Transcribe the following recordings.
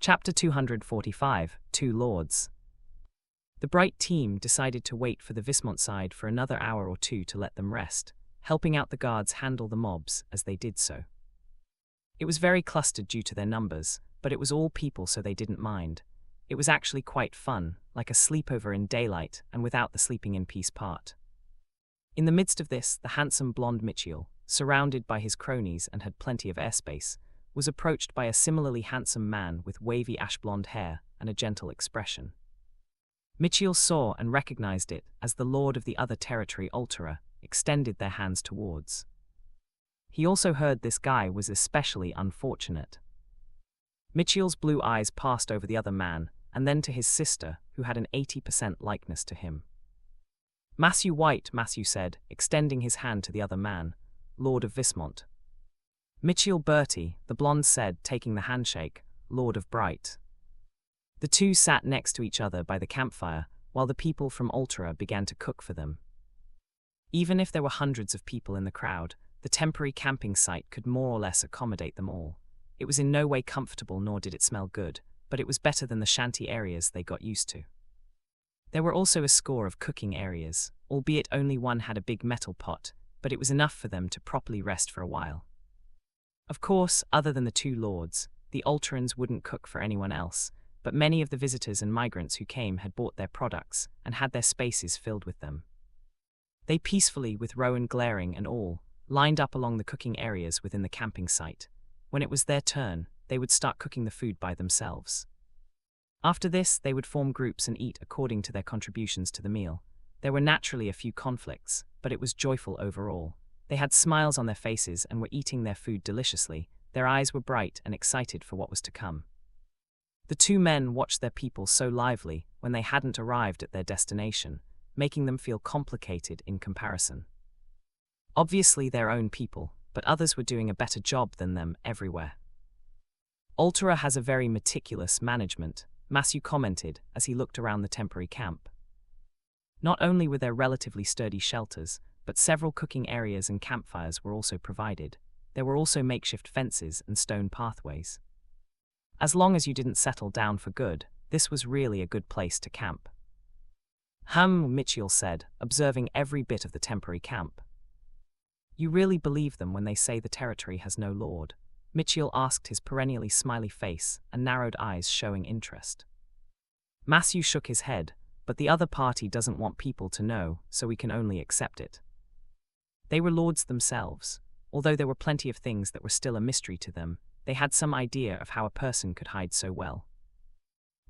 Chapter 245, Two Lords. The bright team decided to wait for the Vismont side for another hour or two to let them rest, helping out the guards handle the mobs as they did so. It was very clustered due to their numbers, but it was all people so they didn't mind. It was actually quite fun, like a sleepover in daylight and without the sleeping in peace part. In the midst of this, the handsome blonde Mitchell, surrounded by his cronies and had plenty of airspace, was approached by a similarly handsome man with wavy ash-blonde hair and a gentle expression. Mitchell saw and recognized it as the lord of the other territory, Althea, extended their hands towards. He also heard this guy was especially unfortunate. Mitchell's blue eyes passed over the other man and then to his sister, who had an 80% likeness to him. Matthew White, Matthew said, extending his hand to the other man, Lord of Vismont. Mitchell Bertie, the blonde said, taking the handshake, Lord of Bright. The two sat next to each other by the campfire, while the people from Althea began to cook for them. Even if there were hundreds of people in the crowd, the temporary camping site could more or less accommodate them all. It was in no way comfortable nor did it smell good, but it was better than the shanty areas they got used to. There were also a score of cooking areas, albeit only one had a big metal pot, but it was enough for them to properly rest for a while. Of course, other than the two lords, the Altheans wouldn't cook for anyone else, but many of the visitors and migrants who came had bought their products and had their spaces filled with them. They peacefully, with Rowan glaring and all, lined up along the cooking areas within the camping site. When it was their turn, they would start cooking the food by themselves. After this, they would form groups and eat according to their contributions to the meal. There were naturally a few conflicts, but it was joyful overall. They had smiles on their faces and were eating their food deliciously. Their eyes were bright and excited for what was to come. The two men watched their people so lively when they hadn't arrived at their destination, making them feel complicated in comparison. Obviously their own people, but others were doing a better job than them everywhere. Althea has a very meticulous management, Matthew commented as he looked around the temporary camp. Not only were there relatively sturdy shelters, but several cooking areas and campfires were also provided. There were also makeshift fences and stone pathways. As long as you didn't settle down for good, this was really a good place to camp. Mitchell said, observing every bit of the temporary camp. You really believe them when they say the territory has no lord? Mitchell asked, his perennially smiley face and narrowed eyes showing interest. Matthew shook his head, but the other party doesn't want people to know, so we can only accept it. They were lords themselves. Although there were plenty of things that were still a mystery to them, they had some idea of how a person could hide so well.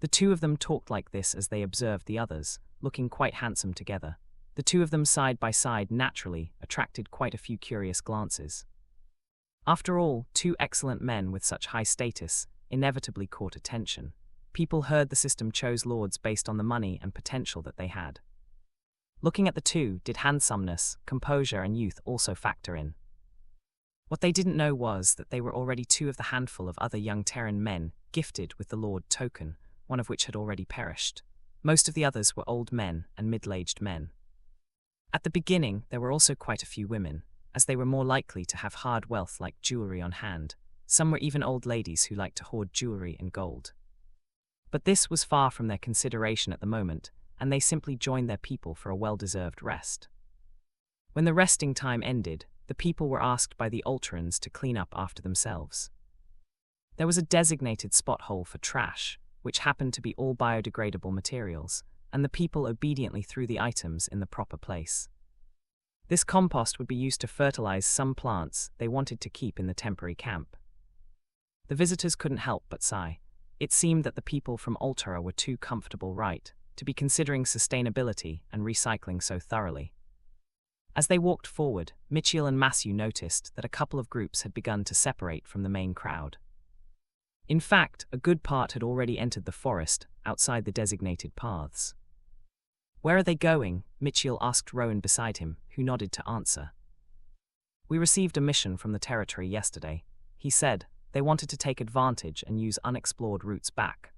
The two of them talked like this as they observed the others, looking quite handsome together. The two of them side by side naturally attracted quite a few curious glances. After all, two excellent men with such high status inevitably caught attention. People heard the system chose lords based on the money and potential that they had. Looking at the two, did handsomeness, composure and youth also factor in? What they didn't know was that they were already two of the handful of other young Terran men gifted with the Lord token, one of which had already perished. Most of the others were old men and middle-aged men. At the beginning, there were also quite a few women, as they were more likely to have hard wealth like jewelry on hand. Some were even old ladies who liked to hoard jewelry and gold. But this was far from their consideration at the moment, and they simply joined their people for a well-deserved rest. When the resting time ended, the people were asked by the Altheans to clean up after themselves. There was a designated spot hole for trash, which happened to be all biodegradable materials, and the people obediently threw the items in the proper place. This compost would be used to fertilize some plants they wanted to keep in the temporary camp. The visitors couldn't help but sigh. It seemed that the people from Althea were too comfortable to be considering sustainability and recycling so thoroughly. As they walked forward, Mitchell and Matthew noticed that a couple of groups had begun to separate from the main crowd. In fact, a good part had already entered the forest outside the designated paths. Where are they going? Mitchell asked Rowan beside him, who nodded to answer. We received a mission from the territory yesterday, he said. They wanted to take advantage and use unexplored routes back.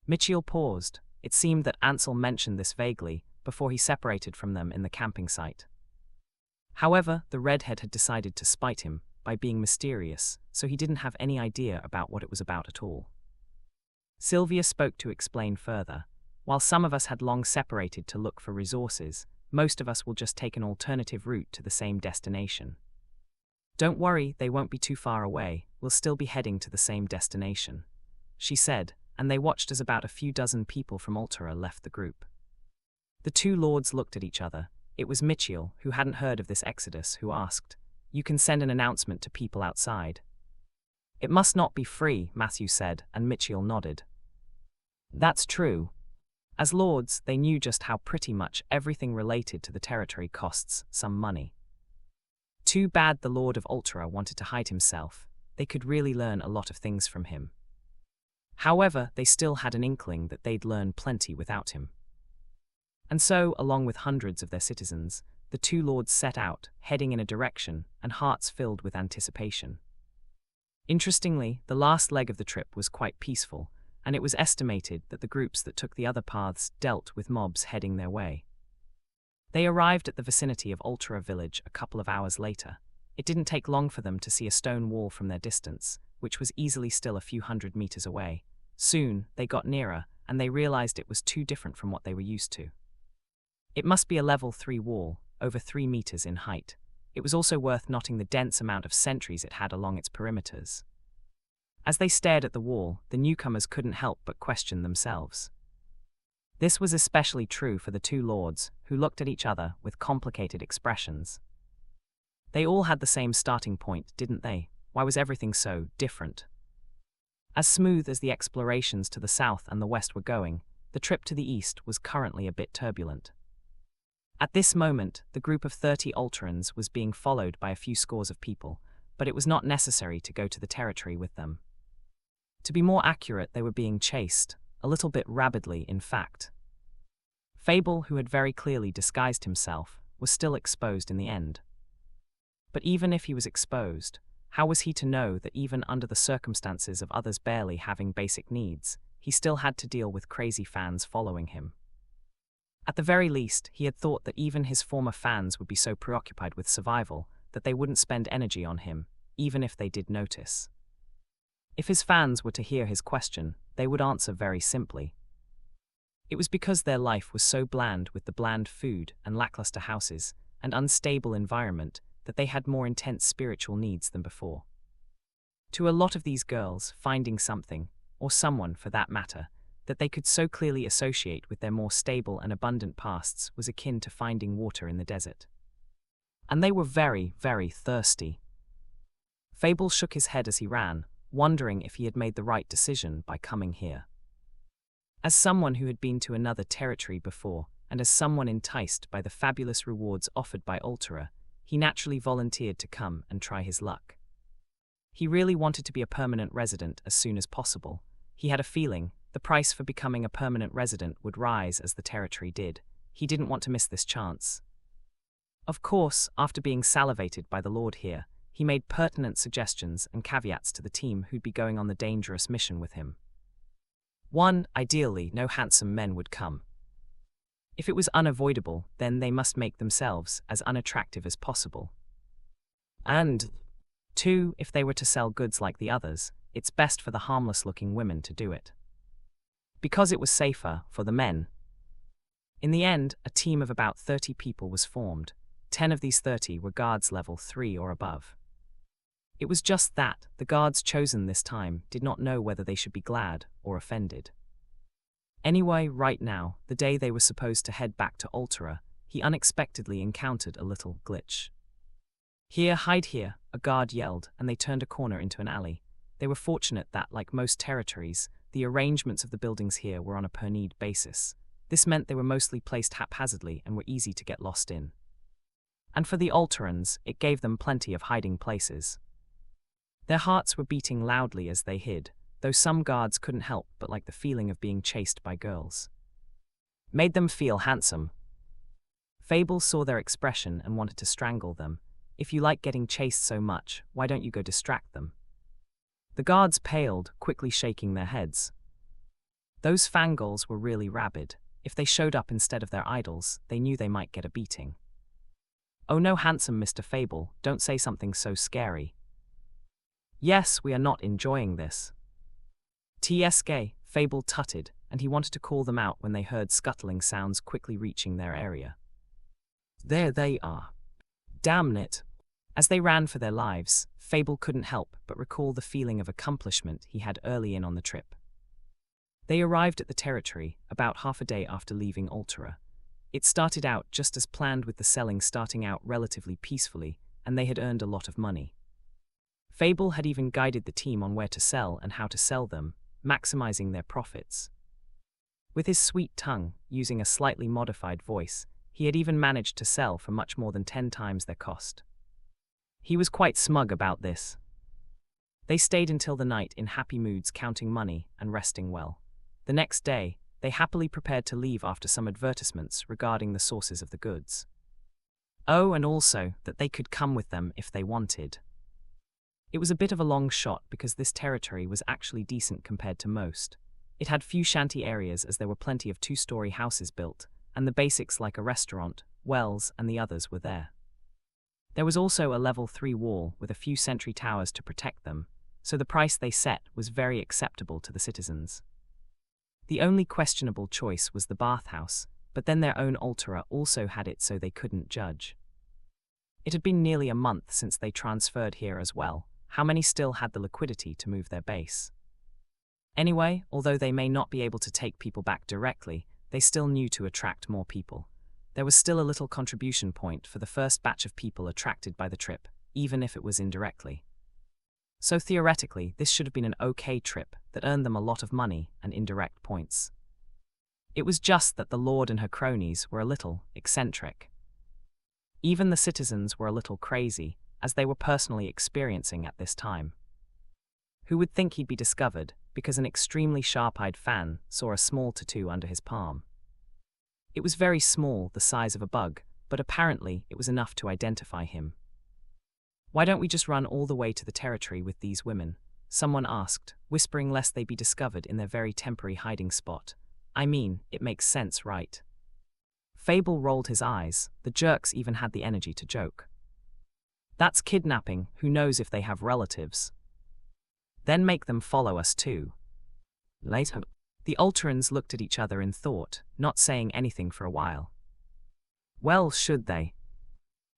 Mitchell paused. It seemed that Ansel mentioned this vaguely before he separated from them in the camping site. However, the redhead had decided to spite him by being mysterious, so he didn't have any idea about what it was about at all. Sylvia spoke to explain further. While some of us had long separated to look for resources, most of us will just take an alternative route to the same destination. Don't worry, they won't be too far away, we'll still be heading to the same destination, she said, and they watched as about a few dozen people from Althea left the group. The two lords looked at each other. It was Mitchell, who hadn't heard of this exodus, who asked, "You can send an announcement to people outside." "It must not be free," Matthew said, and Mitchell nodded. That's true. As lords, they knew just how pretty much everything related to the territory costs some money. Too bad the Lord of Althea wanted to hide himself. They could really learn a lot of things from him. However, they still had an inkling that they'd learn plenty without him. And so, along with hundreds of their citizens, the two lords set out, heading in a direction, and hearts filled with anticipation. Interestingly, the last leg of the trip was quite peaceful, and it was estimated that the groups that took the other paths dealt with mobs heading their way. They arrived at the vicinity of Althea village a couple of hours later. It didn't take long for them to see a stone wall from their distance, which was easily still a few hundred meters away. Soon, they got nearer, and they realized it was too different from what they were used to. It must be a level 3 wall, over 3 meters in height. It was also worth noting the dense amount of sentries it had along its perimeters. As they stared at the wall, the newcomers couldn't help but question themselves. This was especially true for the two lords, who looked at each other with complicated expressions. They all had the same starting point, didn't they? Why was everything so different? As smooth as the explorations to the south and the west were going, the trip to the east was currently a bit turbulent. At this moment, the group of 30 Altheans was being followed by a few scores of people, but it was not necessary to go to the territory with them. To be more accurate, they were being chased, a little bit rabidly in fact. Fable, who had very clearly disguised himself, was still exposed in the end. But even if he was exposed, how was he to know that even under the circumstances of others barely having basic needs, he still had to deal with crazy fans following him? At the very least, he had thought that even his former fans would be so preoccupied with survival that they wouldn't spend energy on him, even if they did notice. If his fans were to hear his question, they would answer very simply. It was because their life was so bland with the bland food and lackluster houses and unstable environment that they had more intense spiritual needs than before. To a lot of these girls, finding something, or someone for that matter, that they could so clearly associate with their more stable and abundant pasts was akin to finding water in the desert. And they were very, very thirsty. Fable shook his head as he ran, wondering if he had made the right decision by coming here. As someone who had been to another territory before, and as someone enticed by the fabulous rewards offered by Althea, he naturally volunteered to come and try his luck. He really wanted to be a permanent resident as soon as possible. He had a feeling the price for becoming a permanent resident would rise as the territory did. He didn't want to miss this chance. Of course, after being salivated by the Lord here, he made pertinent suggestions and caveats to the team who'd be going on the dangerous mission with him. 1. Ideally, no handsome men would come. If it was unavoidable, then they must make themselves as unattractive as possible. And 2. If they were to sell goods like the others, it's best for the harmless-looking women to do it. Because it was safer for the men. In the end, a team of about 30 people was formed. 10 of these 30 were guards level 3 or above. It was just that the guards chosen this time did not know whether they should be glad or offended. Anyway, right now, the day they were supposed to head back to Althea, he unexpectedly encountered a little glitch. "Here, hide here," a guard yelled, and they turned a corner into an alley. They were fortunate that, like most territories, the arrangements of the buildings here were on a per-need basis. This meant they were mostly placed haphazardly and were easy to get lost in. And for the Altheans, it gave them plenty of hiding places. Their hearts were beating loudly as they hid, though some guards couldn't help but like the feeling of being chased by girls. Made them feel handsome. Fable saw their expression and wanted to strangle them. If you like getting chased so much, why don't you go distract them? The guards paled, quickly shaking their heads. Those fangirls were really rabid. If they showed up instead of their idols, they knew they might get a beating. "Oh no, handsome Mr. Fable, don't say something so scary." "Yes, we are not enjoying this." "TSK," Fable tutted, and he wanted to call them out when they heard scuttling sounds quickly reaching their area. There they are. Damn it. As they ran for their lives, Fable couldn't help but recall the feeling of accomplishment he had early in on the trip. They arrived at the territory about half a day after leaving Althea. It started out just as planned, with the selling starting out relatively peacefully, and they had earned a lot of money. Fable had even guided the team on where to sell and how to sell them, maximizing their profits. With his sweet tongue, using a slightly modified voice, he had even managed to sell for much more than 10 times their cost. He was quite smug about this. They stayed until the night in happy moods, counting money and resting well. The next day, they happily prepared to leave after some advertisements regarding the sources of the goods. Oh, and also that they could come with them if they wanted. It was a bit of a long shot because this territory was actually decent compared to most. It had few shanty areas as there were plenty of 2-story houses built, and the basics like a restaurant, wells, and the others were there. There was also a level 3 wall with a few sentry towers to protect them, so the price they set was very acceptable to the citizens. The only questionable choice was the bathhouse, but then their own Althea also had it, so they couldn't judge. It had been nearly a month since they transferred here as well. How many still had the liquidity to move their base? Anyway, although they may not be able to take people back directly, they still knew to attract more people. There was still a little contribution point for the first batch of people attracted by the trip, even if it was indirectly. So theoretically, this should have been an okay trip that earned them a lot of money and indirect points. It was just that the Lord and her cronies were a little eccentric. Even the citizens were a little crazy, as they were personally experiencing at this time. Who would think he'd be discovered because an extremely sharp-eyed fan saw a small tattoo under his palm? It was very small, the size of a bug, but apparently it was enough to identify him. Why don't we just run all the way to the territory with these women? Someone asked, whispering lest they be discovered in their very temporary hiding spot. I mean, it makes sense, right? Fable rolled his eyes. The jerks even had the energy to joke. That's kidnapping. Who knows if they have relatives? Then make them follow us too. Later, the Alterans looked at each other in thought, not saying anything for a while. Well, should they?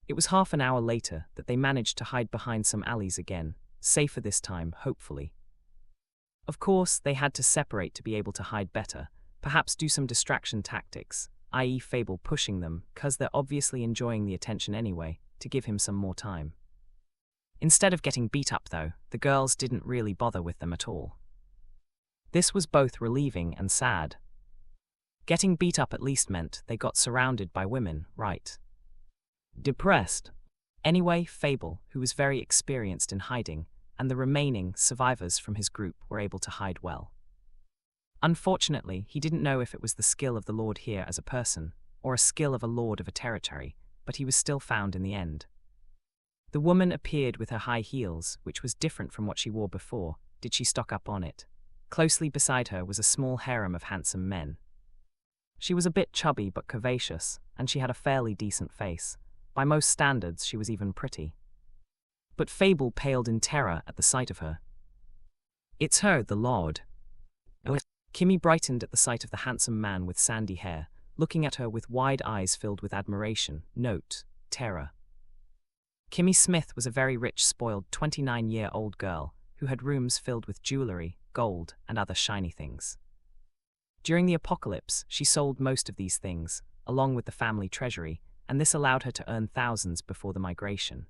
It was half an hour later that they managed to hide behind some alleys again, safer this time, hopefully. Of course, they had to separate to be able to hide better, perhaps do some distraction tactics, i.e. Fable pushing them, cause they're obviously enjoying the attention anyway, to give him some more time. Instead of getting beat up though, the girls didn't really bother with them at all. This was both relieving and sad. Getting beat up at least meant they got surrounded by women, right? Depressed. Anyway, Fable, who was very experienced in hiding, and the remaining survivors from his group were able to hide well. Unfortunately, he didn't know if it was the skill of the Lord here as a person, or a skill of a lord of a territory, but he was still found in the end. The woman appeared with her high heels, which was different from what she wore before. Did she stock up on it? Closely beside her was a small harem of handsome men. She was a bit chubby but curvaceous, and she had a fairly decent face. By most standards, she was even pretty. But Fable paled in terror at the sight of her. It's her, the Lord. Kimmy brightened at the sight of the handsome man with sandy hair, looking at her with wide eyes filled with admiration, note, terror. Kimmy Smith was a very rich, spoiled 29-year-old girl who had rooms filled with jewelry, gold, and other shiny things. During the apocalypse, she sold most of these things, along with the family treasury, and this allowed her to earn thousands before the migration.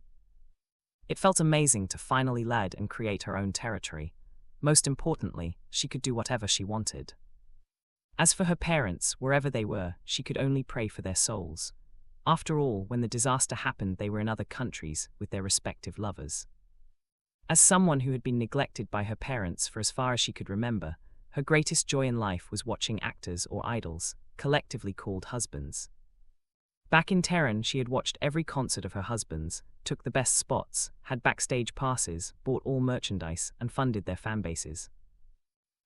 It felt amazing to finally lead and create her own territory. Most importantly, she could do whatever she wanted. As for her parents, wherever they were, she could only pray for their souls. After all, when the disaster happened, they were in other countries with their respective lovers. As someone who had been neglected by her parents for as far as she could remember, her greatest joy in life was watching actors or idols, collectively called husbands. Back in Terran, she had watched every concert of her husband's, took the best spots, had backstage passes, bought all merchandise, and funded their fanbases.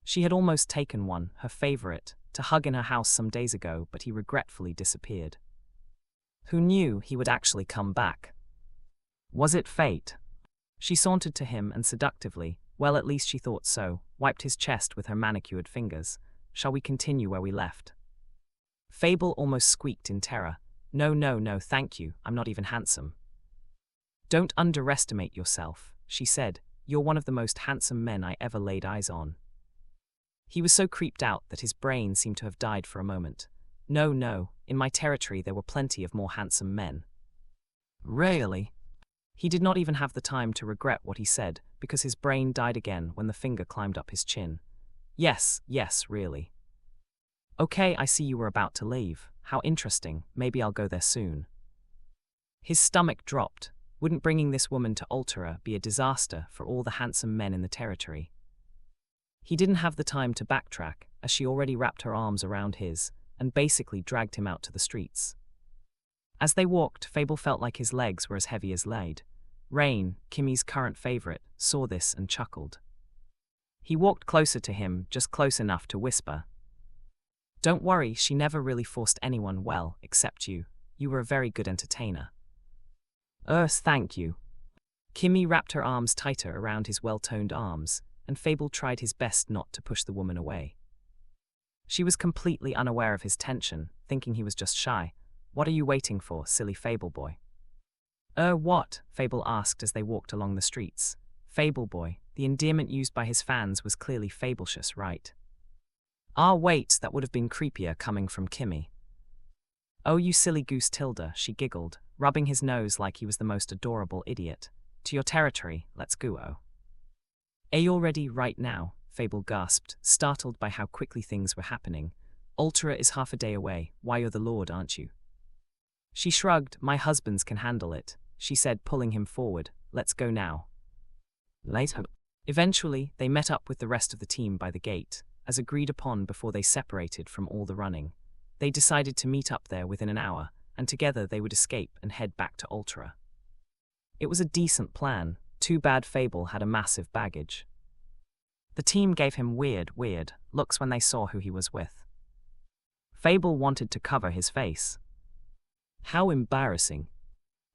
She had almost taken one, her favorite, to hug in her house some days ago, but he regretfully disappeared. Who knew he would actually come back? Was it fate? She sauntered to him and seductively, Well, at least she thought so, wiped his chest with her manicured fingers. Shall we continue where we left? Fable almost squeaked in terror. No, no, no, thank you, I'm not even handsome. Don't underestimate yourself, she said. You're one of the most handsome men I ever laid eyes on. He was so creeped out that his brain seemed to have died for a moment. No, no, in my territory there were plenty of more handsome men. Really? He did not even have the time to regret what he said, because his brain died again when the finger climbed up his chin. Yes, yes, really. Okay, I see you were about to leave. How interesting, maybe I'll go there soon. His stomach dropped. Wouldn't bringing this woman to Althea be a disaster for all the handsome men in the territory? He didn't have the time to backtrack, as she already wrapped her arms around his, and basically dragged him out to the streets. As they walked, Fable felt like his legs were as heavy as lead. Rain, Kimmy's current favorite, saw this and chuckled. He walked closer to him, just close enough to whisper. Don't worry, she never really forced anyone well, except you. You were a very good entertainer. Thank you. Kimmy wrapped her arms tighter around his well-toned arms, and Fable tried his best not to push the woman away. She was completely unaware of his tension, thinking he was just shy. What are you waiting for, silly Fable boy? What? Fable asked as they walked along the streets. Fable boy, the endearment used by his fans was clearly fablecious, right? Ah, wait, that would have been creepier coming from Kimmy. Oh, you silly goose Tilda, she giggled, rubbing his nose like he was the most adorable idiot. To your territory, let's go. Are you ready right now? Fable gasped, startled by how quickly things were happening. Althea is half a day away. Why, you're the Lord, aren't you? She shrugged. My husbands can handle it, she said, pulling him forward. Let's go now. Later. Eventually, they met up with the rest of the team by the gate, as agreed upon before they separated from all the running. They decided to meet up there within an hour, and together they would escape and head back to Althea. It was a decent plan. Too bad Fable had a massive baggage. The team gave him weird looks when they saw who he was with. Fable wanted to cover his face. How embarrassing.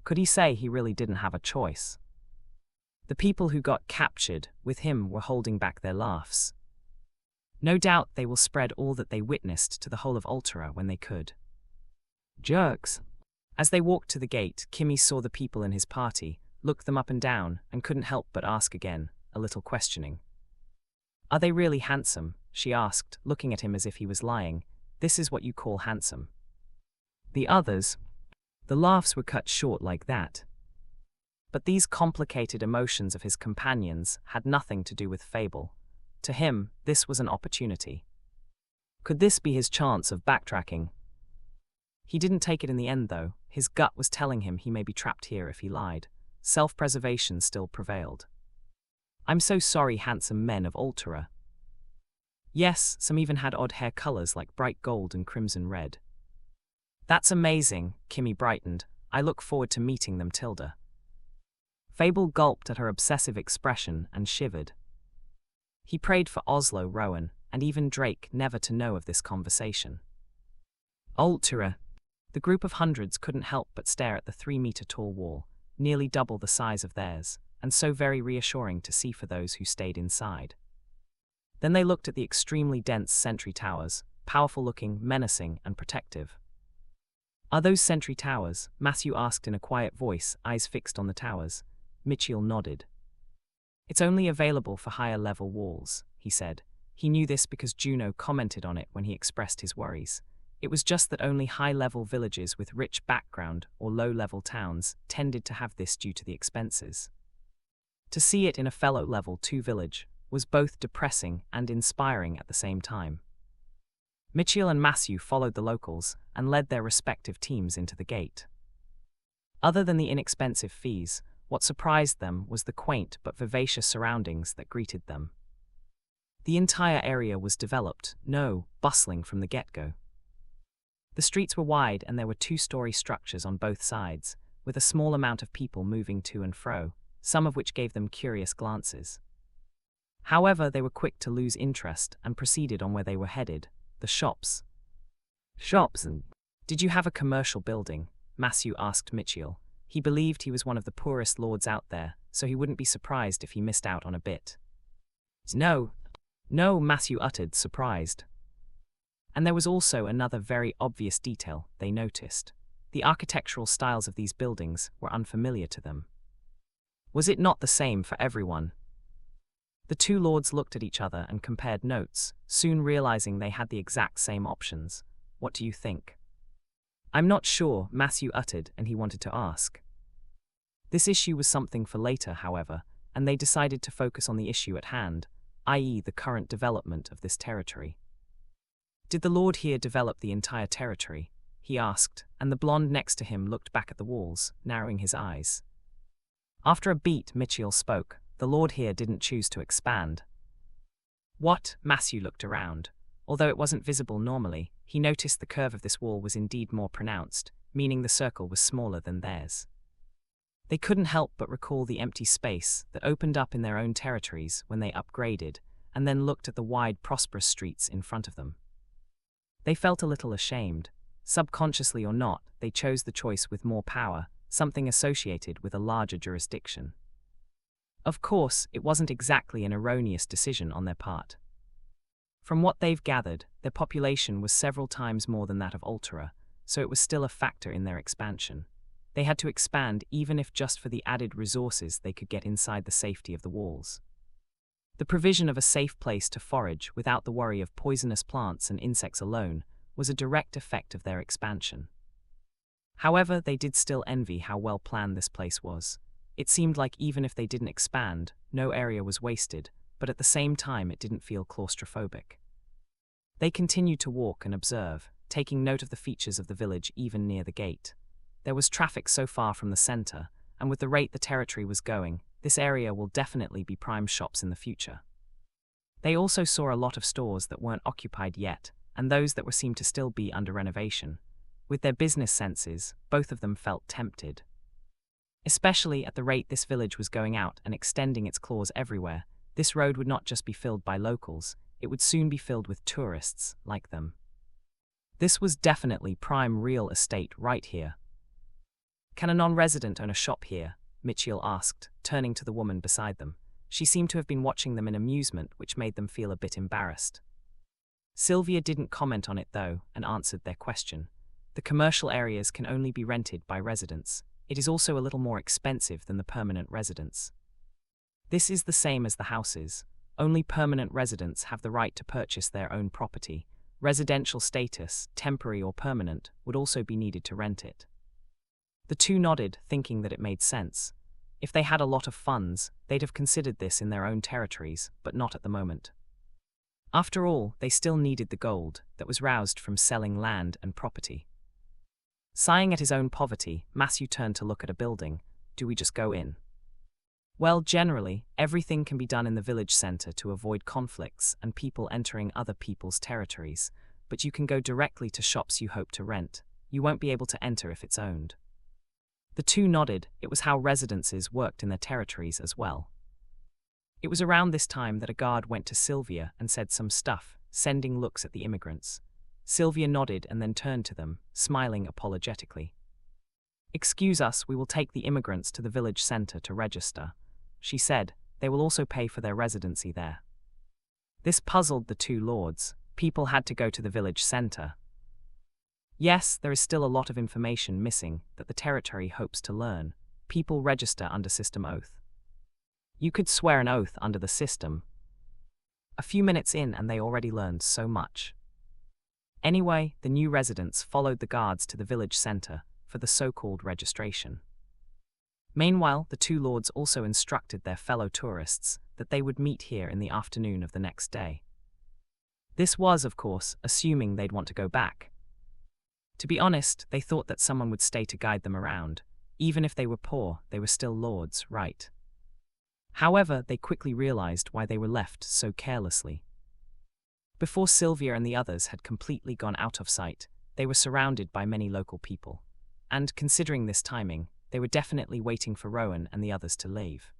Could he say he really didn't have a choice? The people who got captured with him were holding back their laughs. No doubt they will spread all that they witnessed to the whole of Althea when they could. Jerks. As they walked to the gate, Kimmy saw the people in his party, looked them up and down, and couldn't help but ask again, a little questioning. Are they really handsome? She asked, looking at him as if he was lying. This is what you call handsome. The others. The laughs were cut short like that. But these complicated emotions of his companions had nothing to do with Fable. To him, this was an opportunity. Could this be his chance of backtracking? He didn't take it in the end, though. His gut was telling him he may be trapped here if he lied. Self-preservation still prevailed. I'm so sorry, handsome men of Althea. Yes, some even had odd hair colors like bright gold and crimson red. That's amazing, Kimmy brightened. I look forward to meeting them, Tilda. Fable gulped at her obsessive expression and shivered. He prayed for Oslo, Rowan, and even Drake never to know of this conversation. Althea. The group of hundreds couldn't help but stare at the 3-meter-tall wall, nearly double the size of theirs, and so very reassuring to see for those who stayed inside. Then they looked at the extremely dense sentry towers, powerful-looking, menacing, and protective. Are those sentry towers? Matthew asked in a quiet voice, eyes fixed on the towers. Mitchell nodded. It's only available for higher-level walls, he said. He knew this because Juno commented on it when he expressed his worries. It was just that only high-level villages with rich background or low-level towns tended to have this due to the expenses. To see it in a fellow Level 2 village was both depressing and inspiring at the same time. Mitchell and Matthew followed the locals and led their respective teams into the gate. Other than the inexpensive fees, what surprised them was the quaint but vivacious surroundings that greeted them. The entire area was developed, bustling from the get-go. The streets were wide and there were 2-story structures on both sides, with a small amount of people moving to and fro, some of which gave them curious glances. However, they were quick to lose interest and proceeded on where they were headed, the shops. Shops? Did you have a commercial building? Matthew asked Mitchell. He believed he was one of the poorest lords out there, so he wouldn't be surprised if he missed out on a bit. No, no, Matthew uttered, surprised. And there was also another very obvious detail they noticed. The architectural styles of these buildings were unfamiliar to them. Was it not the same for everyone? The two lords looked at each other and compared notes, soon realizing they had the exact same options. What do you think? I'm not sure, Matthew uttered, and he wanted to ask. This issue was something for later, however, and they decided to focus on the issue at hand, i.e. the current development of this territory. Did the lord here develop the entire territory? He asked, and the blonde next to him looked back at the walls, narrowing his eyes. After a beat, Mitchell spoke. The lord here didn't choose to expand. What? Matthew looked around. Although it wasn't visible normally, he noticed the curve of this wall was indeed more pronounced, meaning the circle was smaller than theirs. They couldn't help but recall the empty space that opened up in their own territories when they upgraded, and then looked at the wide, prosperous streets in front of them. They felt a little ashamed. Subconsciously or not, they chose the choice with more power, something associated with a larger jurisdiction. Of course, it wasn't exactly an erroneous decision on their part. From what they've gathered, their population was several times more than that of Althea, so it was still a factor in their expansion. They had to expand even if just for the added resources they could get inside the safety of the walls. The provision of a safe place to forage without the worry of poisonous plants and insects alone was a direct effect of their expansion. However, they did still envy how well planned this place was. It seemed like even if they didn't expand, no area was wasted, but at the same time it didn't feel claustrophobic. They continued to walk and observe, taking note of the features of the village even near the gate. There was traffic so far from the center, and with the rate the territory was going, this area will definitely be prime shops in the future. They also saw a lot of stores that weren't occupied yet, and those that seemed to still be under renovation. With their business senses, both of them felt tempted. Especially at the rate this village was going out and extending its claws everywhere, this road would not just be filled by locals, it would soon be filled with tourists like them. This was definitely prime real estate right here. Can a non-resident own a shop here? Mitchell asked, turning to the woman beside them. She seemed to have been watching them in amusement, which made them feel a bit embarrassed. Sylvia didn't comment on it though, and answered their question. The commercial areas can only be rented by residents. It is also a little more expensive than the permanent residents. This is the same as the houses. Only permanent residents have the right to purchase their own property. Residential status, temporary or permanent, would also be needed to rent it. The two nodded, thinking that it made sense. If they had a lot of funds, they'd have considered this in their own territories, but not at the moment. After all, they still needed the gold that was roused from selling land and property. Sighing at his own poverty, Matthew turned to look at a building. Do we just go in? Well, generally, everything can be done in the village center to avoid conflicts and people entering other people's territories, but you can go directly to shops you hope to rent. You won't be able to enter if it's owned. The two nodded. It was how residences worked in their territories as well. It was around this time that a guard went to Sylvia and said some stuff, sending looks at the immigrants. Sylvia nodded and then turned to them, smiling apologetically. Excuse us, we will take the immigrants to the village center to register. She said, they will also pay for their residency there. This puzzled the two lords. People had to go to the village center. Yes, there is still a lot of information missing that the territory hopes to learn. People register under system oath. You could swear an oath under the system. A few minutes in and they already learned so much. Anyway, the new residents followed the guards to the village center for the so-called registration. Meanwhile, the two lords also instructed their fellow tourists that they would meet here in the afternoon of the next day. This was, of course, assuming they'd want to go back. To be honest, they thought that someone would stay to guide them around. Even if they were poor, they were still lords, right? However, they quickly realized why they were left so carelessly. Before Sylvia and the others had completely gone out of sight, they were surrounded by many local people. And, considering this timing, they were definitely waiting for Rowan and the others to leave.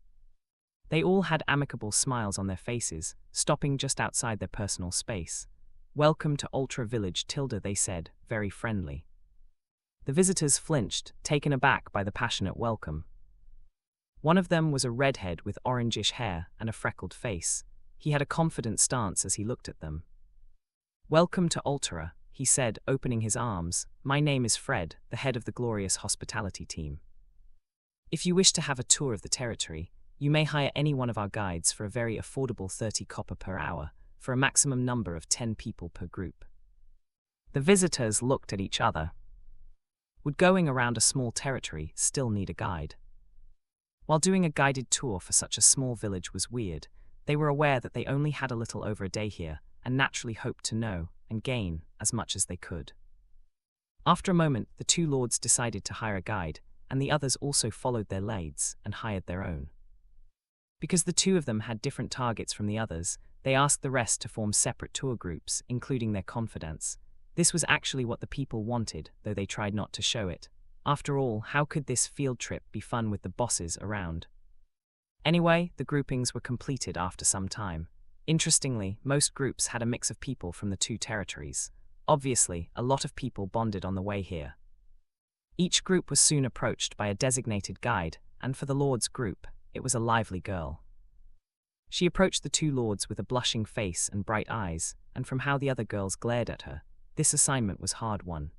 They all had amicable smiles on their faces, stopping just outside their personal space. Welcome to Ultra Village, Tilda, they said, very friendly. The visitors flinched, taken aback by the passionate welcome. One of them was a redhead with orangish hair and a freckled face. He had a confident stance as he looked at them. "Welcome to Althea," he said, opening his arms. "My name is Fred, the head of the glorious hospitality team. If you wish to have a tour of the territory, you may hire any one of our guides for a very affordable 30 copper per hour, for a maximum number of 10 people per group." The visitors looked at each other. Would going around a small territory still need a guide? While doing a guided tour for such a small village was weird, they were aware that they only had a little over a day here, and naturally hoped to know and gain as much as they could. After a moment, the two lords decided to hire a guide, and the others also followed their leads and hired their own. Because the two of them had different targets from the others, they asked the rest to form separate tour groups, including their confidants. This was actually what the people wanted, though they tried not to show it. After all, how could this field trip be fun with the bosses around? Anyway, the groupings were completed after some time. Interestingly, most groups had a mix of people from the two territories. Obviously, a lot of people bonded on the way here. Each group was soon approached by a designated guide, and for the Lord's group, it was a lively girl. She approached the two lords with a blushing face and bright eyes, and from how the other girls glared at her, this assignment was hard won.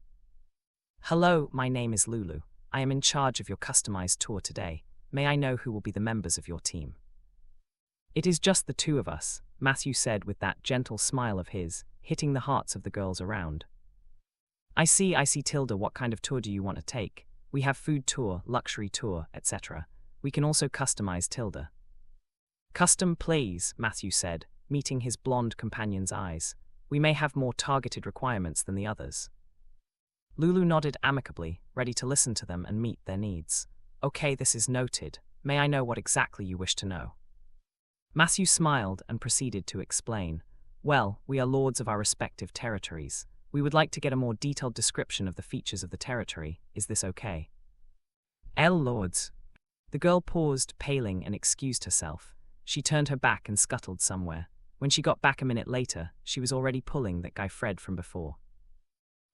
"Hello, my name is Lulu. I am in charge of your customized tour today. May I know who will be the members of your team?" "It is just the two of us," Matthew said with that gentle smile of his, hitting the hearts of the girls around. I see, Tilda, what kind of tour do you want to take? We have food tour, luxury tour, etc. We can also customize Tilda." "Custom, please," Matthew said, meeting his blonde companion's eyes. "We may have more targeted requirements than the others." Lulu nodded amicably, ready to listen to them and meet their needs. "Okay, this is noted. May I know what exactly you wish to know?" Matthew smiled and proceeded to explain. "Well, we are lords of our respective territories. We would like to get a more detailed description of the features of the territory. Is this okay?" Lords." The girl paused, paling, and excused herself. She turned her back and scuttled somewhere. When she got back a minute later, she was already pulling that guy Fred from before.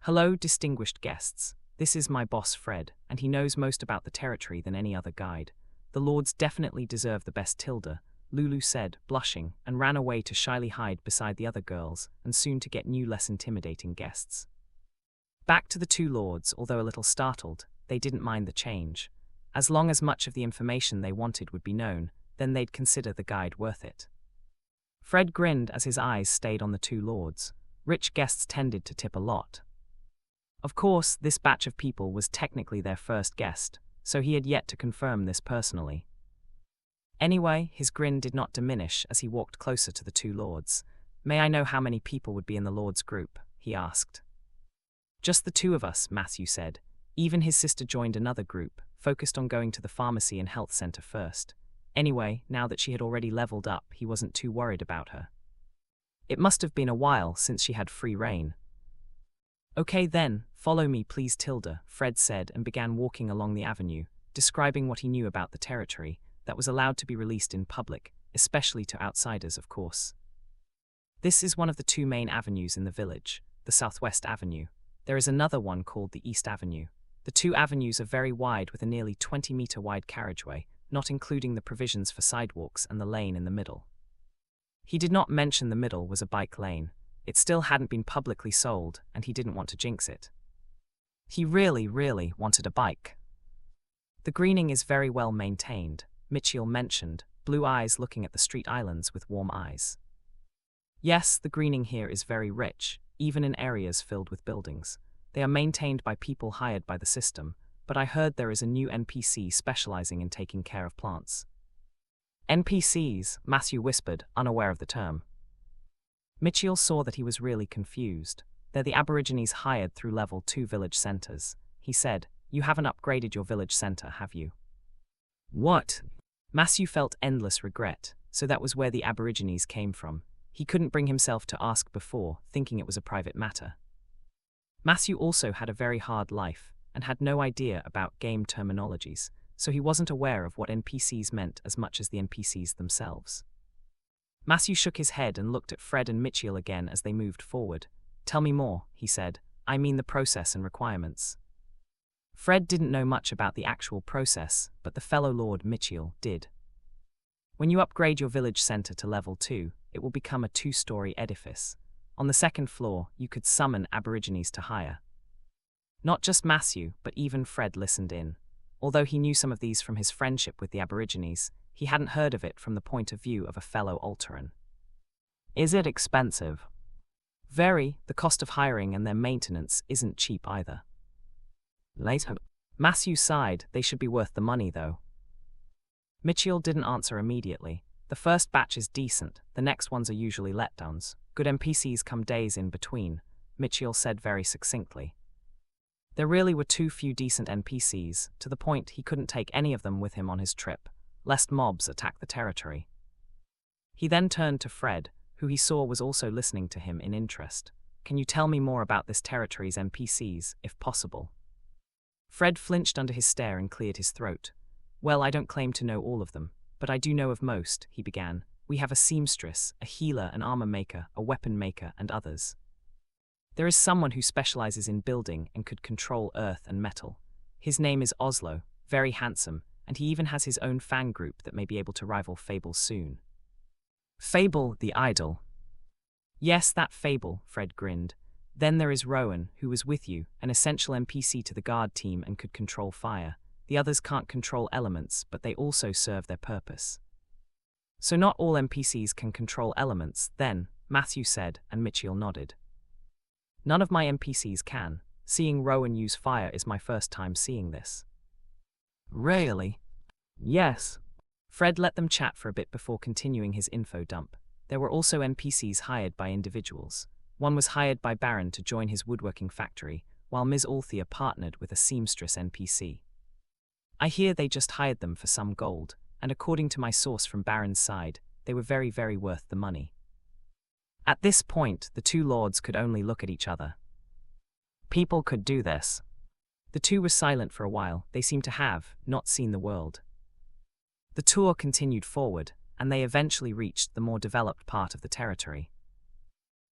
"Hello, distinguished guests. This is my boss Fred, and he knows most about the territory than any other guide. The lords definitely deserve the best Tilda," Lulu said, blushing, and ran away to shyly hide beside the other girls, and soon to get new, less intimidating guests. Back to the two lords, although a little startled, they didn't mind the change. As long as much of the information they wanted would be known, then they'd consider the guide worth it. Fred grinned as his eyes stayed on the two lords. Rich guests tended to tip a lot. Of course, this batch of people was technically their first guest, so he had yet to confirm this personally. Anyway, his grin did not diminish as he walked closer to the two lords. "May I know how many people would be in the lord's group?" he asked. "Just the two of us," Matthew said. Even his sister joined another group, focused on going to the pharmacy and health center first. Anyway, now that she had already leveled up, he wasn't too worried about her. It must have been a while since she had free reign. "Okay then, follow me please Tilda," Fred said and began walking along the avenue, describing what he knew about the territory that was allowed to be released in public, especially to outsiders, of course. "This is one of the two main avenues in the village, the Southwest Avenue. There is another one called the East Avenue. The two avenues are very wide with a nearly 20-meter wide carriageway, not including the provisions for sidewalks and the lane in the middle." He did not mention the middle was a bike lane. It still hadn't been publicly sold, and he didn't want to jinx it. He really wanted a bike. "The greening is very well maintained," Mitchell mentioned, blue eyes looking at the street islands with warm eyes. "Yes, the greening here is very rich, even in areas filled with buildings. They are maintained by people hired by the system, but I heard there is a new NPC specializing in taking care of plants." "NPCs," Matthew whispered, unaware of the term. Mitchell saw that he was really confused. "They're the Aborigines hired through level 2 village centers," he said. "You haven't upgraded your village center, have you?" "What?" Matthew felt endless regret, so that was where the Aborigines came from. He couldn't bring himself to ask before, thinking it was a private matter. Matthew also had a very hard life, and had no idea about game terminologies, so he wasn't aware of what NPCs meant as much as the NPCs themselves. Matthew shook his head and looked at Fred and Mitchell again as they moved forward. "Tell me more," he said. "I mean the process and requirements." Fred didn't know much about the actual process, but the fellow Lord Mitchell did. "When you upgrade your village center to level 2, it will become a 2-story edifice. On the second floor, you could summon Aborigines to hire. Not just Matthew, but even Fred listened in. Although he knew some of these from his friendship with the Aborigines, he hadn't heard of it from the point of view of a fellow Alteran. Is it expensive? Very. The cost of hiring and their maintenance isn't cheap either. Later. Matthew sighed. They should be worth the money, though. Mitchell didn't answer immediately. The first batch is decent, the next ones are usually letdowns. Good NPCs come days in between, Mitchell said very succinctly. There really were too few decent NPCs, to the point he couldn't take any of them with him on his trip, lest mobs attack the territory. He then turned to Fred, who he saw was also listening to him in interest. Can you tell me more about this territory's NPCs, if possible? Fred flinched under his stare and cleared his throat. Well, I don't claim to know all of them, but I do know of most, he began. We have a seamstress, a healer, an armor maker, a weapon maker, and others. There is someone who specializes in building and could control earth and metal. His name is Oslo, very handsome, and he even has his own fan group that may be able to rival Fable soon. Fable, the idol. Yes, that Fable, Fred grinned. Then there is Rowan, who was with you, an essential NPC to the guard team and could control fire. The others can't control elements, but they also serve their purpose. So not all NPCs can control elements, then, Matthew said, and Mitchell nodded. None of my NPCs can. Seeing Rowan use fire is my first time seeing this. Really? Yes. Fred let them chat for a bit before continuing his info dump. There were also NPCs hired by individuals. One was hired by Baron to join his woodworking factory, while Ms. Althea partnered with a seamstress NPC. I hear they just hired them for some gold, and according to my source from Baron's side, they were very, very worth the money. At this point, the two lords could only look at each other. People could do this. The two were silent for a while. They seemed to have not seen the world. The tour continued forward, and they eventually reached the more developed part of the territory.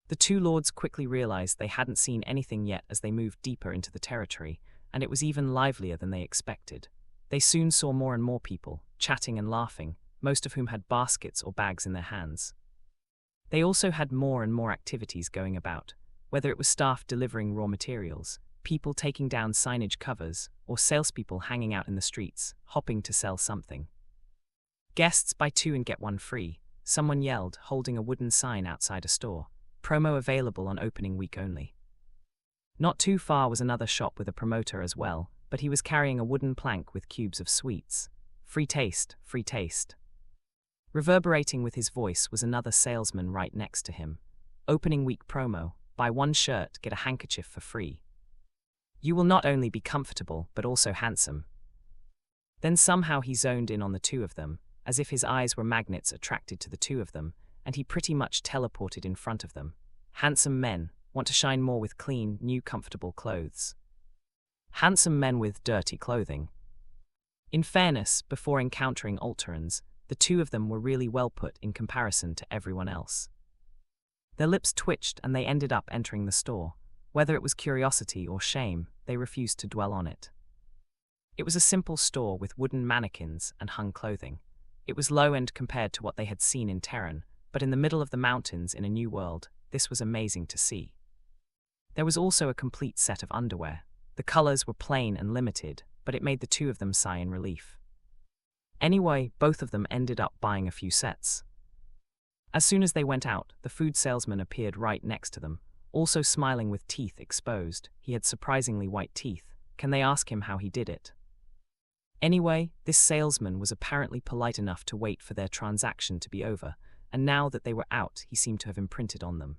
The two lords quickly realized they hadn't seen anything yet as they moved deeper into the territory, and it was even livelier than they expected. They soon saw more and more people, chatting and laughing, most of whom had baskets or bags in their hands. They also had more and more activities going about, whether it was staff delivering raw materials, people taking down signage covers, or salespeople hanging out in the streets, hopping to sell something. Guests buy 2 and get 1 free, someone yelled, holding a wooden sign outside a store. Promo available on opening week only. Not too far was another shop with a promoter as well, but he was carrying a wooden plank with cubes of sweets. Free taste, free taste. Reverberating with his voice was another salesman right next to him. Opening week promo, buy 1 shirt, get a handkerchief for free. You will not only be comfortable, but also handsome. Then somehow he zoned in on the two of them, as if his eyes were magnets attracted to the two of them, and he pretty much teleported in front of them. Handsome men want to shine more with clean, new, comfortable clothes. Handsome men with dirty clothing. In fairness, before encountering Alterans, the two of them were really well put in comparison to everyone else. Their lips twitched and they ended up entering the store. Whether it was curiosity or shame, they refused to dwell on it. It was a simple store with wooden mannequins and hung clothing. It was low-end compared to what they had seen in Terran, but in the middle of the mountains in a new world, this was amazing to see. There was also a complete set of underwear. The colors were plain and limited, but it made the two of them sigh in relief. Anyway, both of them ended up buying a few sets. As soon as they went out, the food salesman appeared right next to them, also smiling with teeth exposed. He had surprisingly white teeth. Can they ask him how he did it? Anyway, this salesman was apparently polite enough to wait for their transaction to be over, and now that they were out, he seemed to have imprinted on them.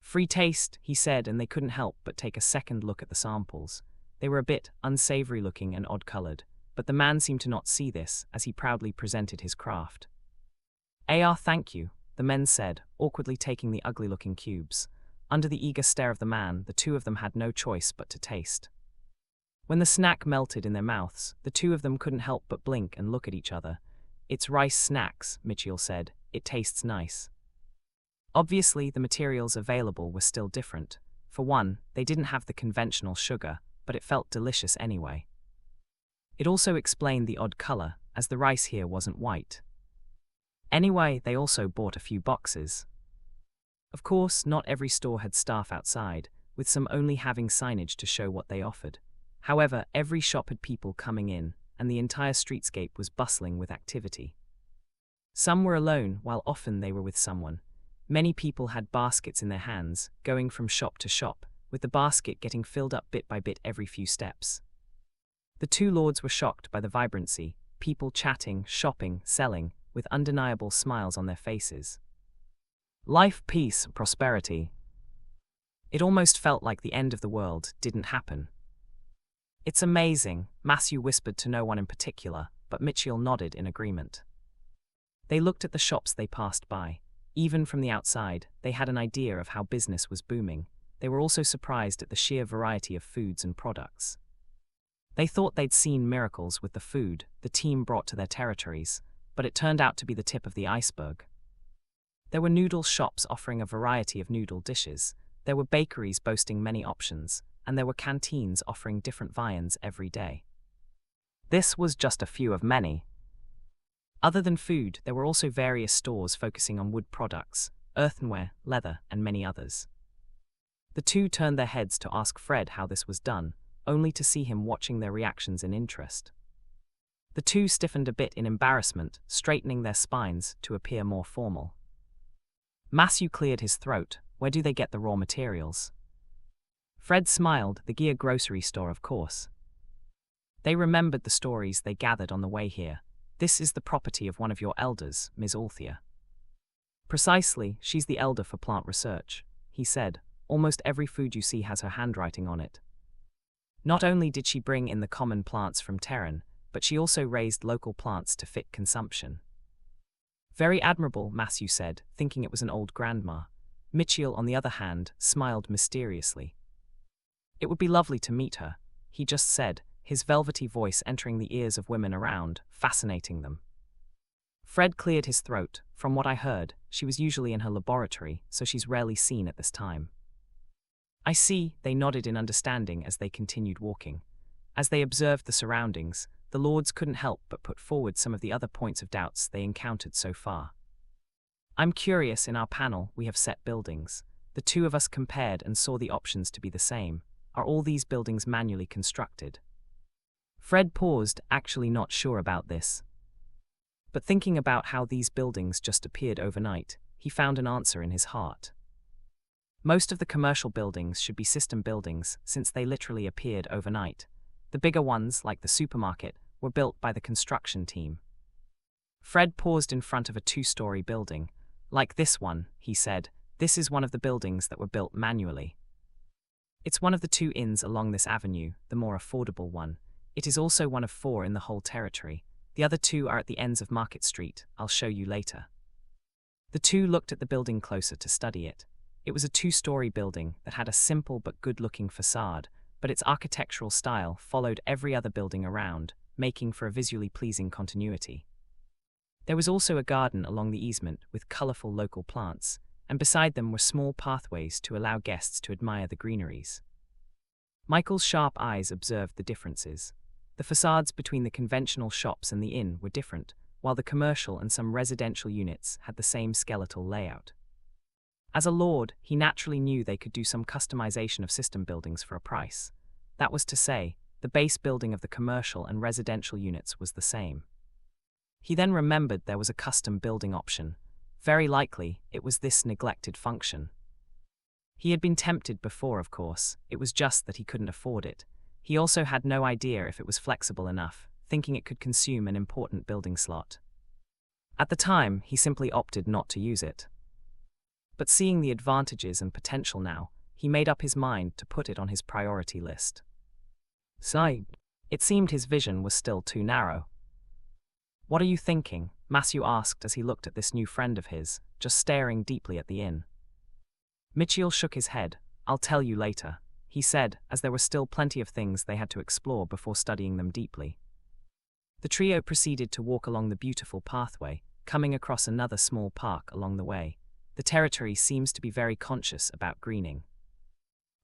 Free taste, he said, and they couldn't help but take a second look at the samples. They were a bit unsavory looking and odd-colored, but the man seemed to not see this as he proudly presented his craft. Thank you, the men said, awkwardly taking the ugly-looking cubes. Under the eager stare of the man, the two of them had no choice but to taste. When the snack melted in their mouths, the two of them couldn't help but blink and look at each other. It's rice snacks, Mitchell said. It tastes nice. Obviously, the materials available were still different. For one, they didn't have the conventional sugar, but it felt delicious anyway. It also explained the odd color, as the rice here wasn't white. Anyway, they also bought a few boxes. Of course, not every store had staff outside, with some only having signage to show what they offered. However, every shop had people coming in, and the entire streetscape was bustling with activity. Some were alone, while often they were with someone. Many people had baskets in their hands, going from shop to shop, with the basket getting filled up bit by bit every few steps. The two lords were shocked by the vibrancy, people chatting, shopping, selling, with undeniable smiles on their faces. Life, peace, prosperity. It almost felt like the end of the world didn't happen. It's amazing, Matthew whispered to no one in particular, but Mitchell nodded in agreement. They looked at the shops they passed by. Even from the outside, they had an idea of how business was booming. They were also surprised at the sheer variety of foods and products. They thought they'd seen miracles with the food the team brought to their territories, but it turned out to be the tip of the iceberg. There were noodle shops offering a variety of noodle dishes, there were bakeries boasting many options, and there were canteens offering different viands every day. This was just a few of many. Other than food, there were also various stores focusing on wood products, earthenware, leather, and many others. The two turned their heads to ask Fred how this was done, only to see him watching their reactions in interest. The two stiffened a bit in embarrassment, straightening their spines to appear more formal. Matthew cleared his throat. Where do they get the raw materials? Fred smiled. The Gear grocery store, of course. They remembered the stories they gathered on the way here. This is the property of one of your elders, Ms. Althea. Precisely, she's the elder for plant research, he said. Almost every food you see has her handwriting on it. Not only did she bring in the common plants from Terran, but she also raised local plants to fit consumption. Very admirable, Matthew said, thinking it was an old grandma. Mitchell, on the other hand, smiled mysteriously. It would be lovely to meet her, he just said, his velvety voice entering the ears of women around, fascinating them. Fred cleared his throat. From what I heard, she was usually in her laboratory, so she's rarely seen at this time. I see, they nodded in understanding as they continued walking. As they observed the surroundings, the lords couldn't help but put forward some of the other points of doubts they encountered so far. I'm curious, in our panel, we have set buildings. The two of us compared and saw the options to be the same. Are all these buildings manually constructed? Fred paused, actually not sure about this. But thinking about how these buildings just appeared overnight, he found an answer in his heart. Most of the commercial buildings should be system buildings, since they literally appeared overnight. The bigger ones, like the supermarket, were built by the construction team. Fred paused in front of a 2-story building. Like this one, he said, this is one of the buildings that were built manually. It's one of the 2 inns along this avenue, the more affordable one. It is also one of 4 in the whole territory. The other 2 are at the ends of Market Street. I'll show you later. The two looked at the building closer to study it. It was a 2-story building that had a simple but good-looking facade, but its architectural style followed every other building around, making for a visually pleasing continuity. There was also a garden along the easement with colorful local plants, and beside them were small pathways to allow guests to admire the greeneries. Michael's sharp eyes observed the differences. The facades between the conventional shops and the inn were different, while the commercial and some residential units had the same skeletal layout. As a lord, he naturally knew they could do some customization of system buildings for a price. That was to say, the base building of the commercial and residential units was the same. He then remembered there was a custom building option. Very likely, it was this neglected function. He had been tempted before, of course, it was just that he couldn't afford it. He also had no idea if it was flexible enough, thinking it could consume an important building slot. At the time, he simply opted not to use it. But seeing the advantages and potential now, he made up his mind to put it on his priority list. It seemed his vision was still too narrow. What are you thinking? Matthew asked as he looked at this new friend of his, just staring deeply at the inn. Mitchell shook his head. I'll tell you later, he said, as there were still plenty of things they had to explore before studying them deeply. The trio proceeded to walk along the beautiful pathway, coming across another small park along the way. The territory seems to be very conscious about greening.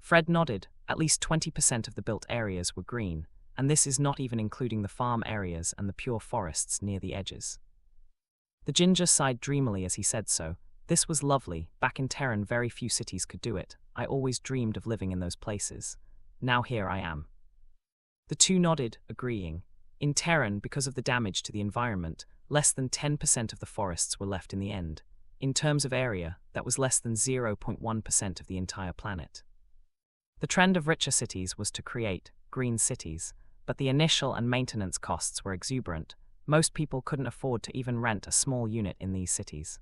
Fred nodded. At least 20% of the built areas were green, and this is not even including the farm areas and the pure forests near the edges. The ginger sighed dreamily as he said so. This was lovely. Back in Terran, very few cities could do it. I always dreamed of living in those places. Now here I am. The two nodded, agreeing. In Terran, because of the damage to the environment, less than 10% of the forests were left in the end. In terms of area, that was less than 0.1% of the entire planet. The trend of richer cities was to create green cities, but the initial and maintenance costs were exuberant. Most people couldn't afford to even rent a small unit in these cities.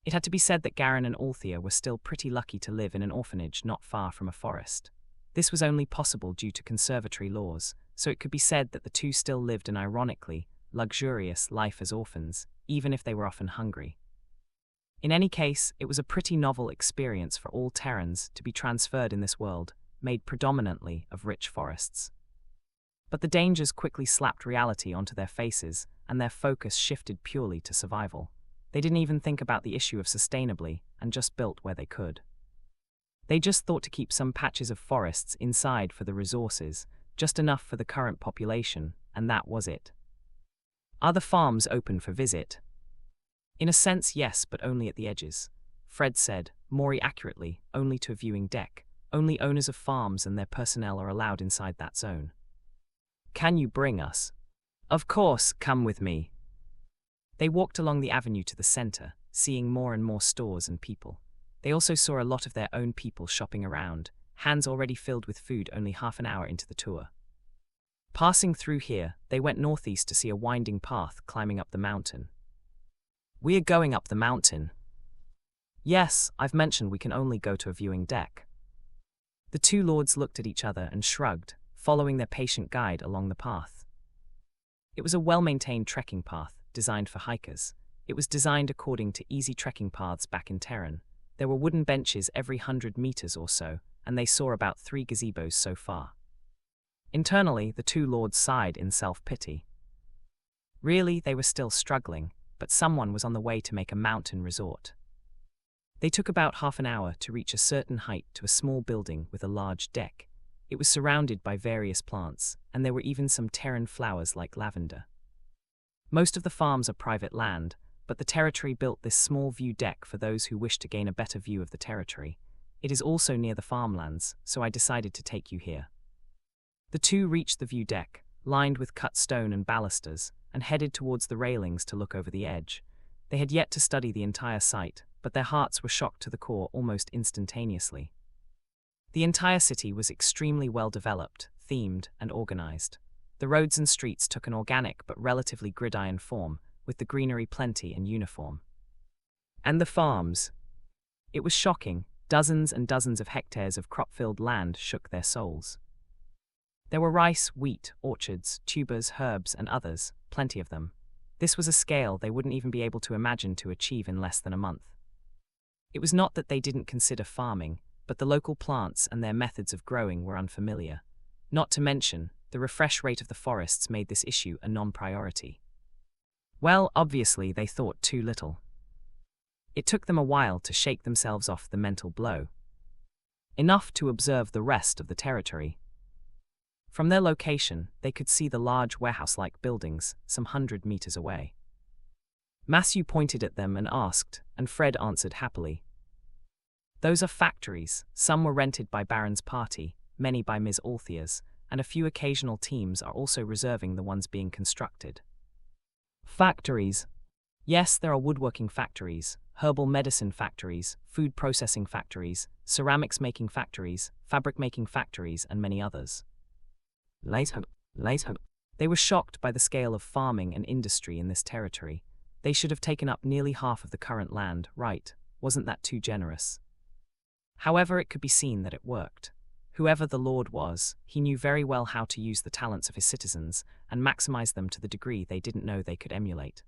It had to be said that Garen and Althea were still pretty lucky to live in an orphanage not far from a forest. This was only possible due to conservatory laws, so it could be said that the two still lived an ironically luxurious life as orphans, even if they were often hungry. In any case, it was a pretty novel experience for all Terrans to be transferred in this world, made predominantly of rich forests. But the dangers quickly slapped reality onto their faces, and their focus shifted purely to survival. They didn't even think about the issue of sustainably, and just built where they could. They just thought to keep some patches of forests inside for the resources, just enough for the current population, and that was it. Are the farms open for visit? In a sense, yes, but only at the edges. Fred said, more accurately, only to a viewing deck. Only owners of farms and their personnel are allowed inside that zone. Can you bring us? Of course, come with me. They walked along the avenue to the center, seeing more and more stores and people. They also saw a lot of their own people shopping around, hands already filled with food only half an hour into the tour. Passing through here, they went northeast to see a winding path climbing up the mountain. We're going up the mountain. Yes, I've mentioned we can only go to a viewing deck. The two lords looked at each other and shrugged, following their patient guide along the path. It was a well-maintained trekking path, designed for hikers. It was designed according to easy trekking paths back in Terran. There were wooden benches every 100 meters or so, and they saw about 3 gazebos so far. Internally, the two lords sighed in self-pity. Really, they were still struggling, but someone was on the way to make a mountain resort. They took about half an hour to reach a certain height to a small building with a large deck. It was surrounded by various plants, and there were even some Terran flowers like lavender. Most of the farms are private land, but the territory built this small view deck for those who wish to gain a better view of the territory. It is also near the farmlands, so I decided to take you here. The two reached the view deck, lined with cut stone and balusters, and headed towards the railings to look over the edge. They had yet to study the entire site, but their hearts were shocked to the core almost instantaneously. The entire city was extremely well developed, themed, and organized. The roads and streets took an organic but relatively gridiron form, with the greenery plenty and uniform. And the farms. It was shocking. Dozens and dozens of hectares of crop-filled land shook their souls. There were rice, wheat, orchards, tubers, herbs, and others, plenty of them. This was a scale they wouldn't even be able to imagine to achieve in less than a month. It was not that they didn't consider farming, but the local plants and their methods of growing were unfamiliar. Not to mention, the refresh rate of the forests made this issue a non-priority. Well, obviously they thought too little. It took them a while to shake themselves off the mental blow. Enough to observe the rest of the territory. From their location, they could see the large warehouse-like buildings some 100 meters away. Matthew pointed at them and asked, and Fred answered happily. Those are factories. Some were rented by Baron's party, many by Ms. Althea's, and a few occasional teams are also reserving the ones being constructed. Factories. Yes, there are woodworking factories, herbal medicine factories, food processing factories, ceramics making factories, fabric making factories, and many others. Later. They were shocked by the scale of farming and industry in this territory. They should have taken up nearly half of the current land, right? Wasn't that too generous? However, it could be seen that it worked. Whoever the Lord was, he knew very well how to use the talents of his citizens and maximize them to the degree they didn't know they could emulate.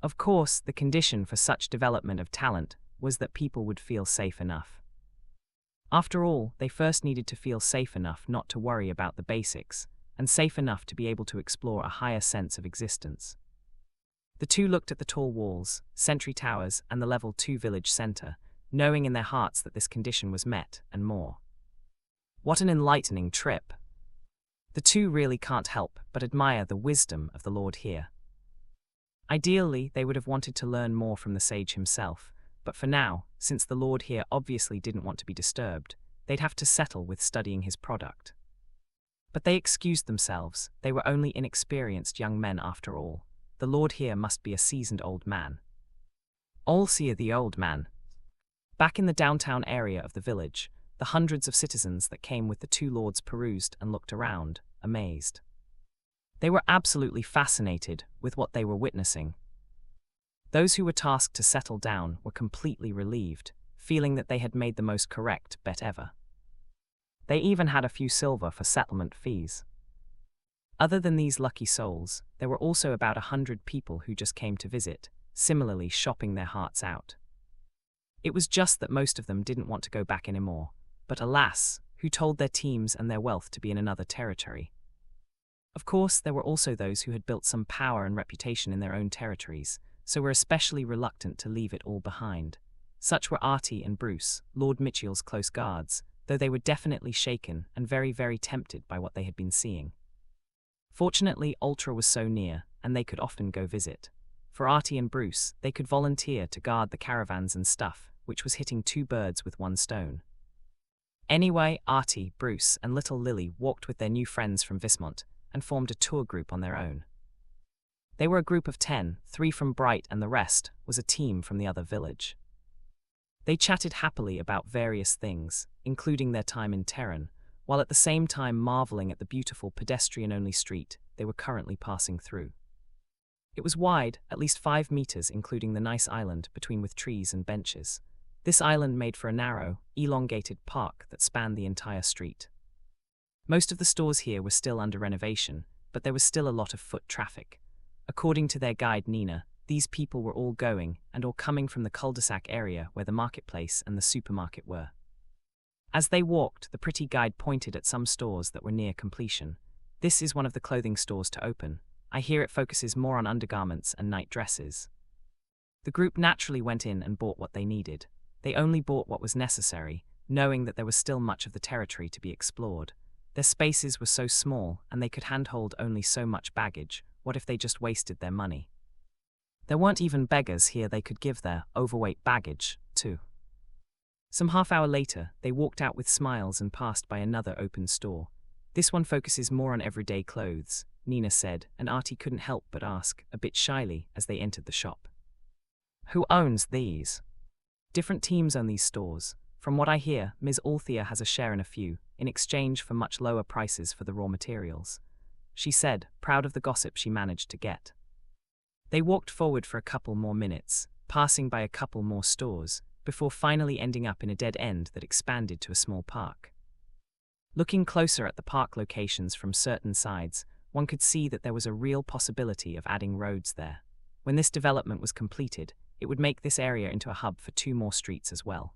Of course, the condition for such development of talent was that people would feel safe enough. After all, they first needed to feel safe enough not to worry about the basics, and safe enough to be able to explore a higher sense of existence. The two looked at the tall walls, sentry towers, and the level 2 village center, knowing in their hearts that this condition was met, and more. What an enlightening trip! The two really can't help but admire the wisdom of the Lord here. Ideally, they would have wanted to learn more from the sage himself, but for now, since the Lord here obviously didn't want to be disturbed, they'd have to settle with studying his product. But they excused themselves. They were only inexperienced young men after all. The Lord here must be a seasoned old man. Althea the old man. Back in the downtown area of the village, the hundreds of citizens that came with the two lords perused and looked around, amazed. They were absolutely fascinated with what they were witnessing. Those who were tasked to settle down were completely relieved, feeling that they had made the most correct bet ever. They even had a few silver for settlement fees. Other than these lucky souls, there were also about 100 people who just came to visit, similarly shopping their hearts out. It was just that most of them didn't want to go back anymore, but alas, who told their teams and their wealth to be in another territory? Of course, there were also those who had built some power and reputation in their own territories, so were especially reluctant to leave it all behind. Such were Artie and Bruce, Lord Mitchell's close guards, though they were definitely shaken and very, very tempted by what they had been seeing. Fortunately, Ultra was so near, and they could often go visit. For Artie and Bruce, they could volunteer to guard the caravans and stuff, which was hitting two birds with one stone. Anyway, Artie, Bruce, and little Lily walked with their new friends from Vismont and formed a tour group on their own. They were a group of 10, 3 from Bright and the rest was a team from the other village. They chatted happily about various things, including their time in Terran, while at the same time marveling at the beautiful pedestrian-only street they were currently passing through. It was wide, at least 5 meters, including the nice island between with trees and benches. This island made for a narrow, elongated park that spanned the entire street. Most of the stores here were still under renovation, but there was still a lot of foot traffic. According to their guide Nina, these people were all going and all coming from the cul-de-sac area where the marketplace and the supermarket were. As they walked, the pretty guide pointed at some stores that were near completion. This is one of the clothing stores to open. I hear it focuses more on undergarments and night dresses. The group naturally went in and bought what they needed. They only bought what was necessary, knowing that there was still much of the territory to be explored. Their spaces were so small, and they could handhold only so much baggage. What if they just wasted their money? There weren't even beggars here they could give their overweight baggage to. Some half-hour later, they walked out with smiles and passed by another open store. This one focuses more on everyday clothes, Nina said, and Artie couldn't help but ask, a bit shyly, as they entered the shop. Who owns these? Different teams own these stores. From what I hear, Ms. Althea has a share in a few, in exchange for much lower prices for the raw materials, she said, proud of the gossip she managed to get. They walked forward for a couple more minutes, passing by a couple more stores, before finally ending up in a dead end that expanded to a small park. Looking closer at the park locations from certain sides, one could see that there was a real possibility of adding roads there. When this development was completed, it would make this area into a hub for 2 more streets as well.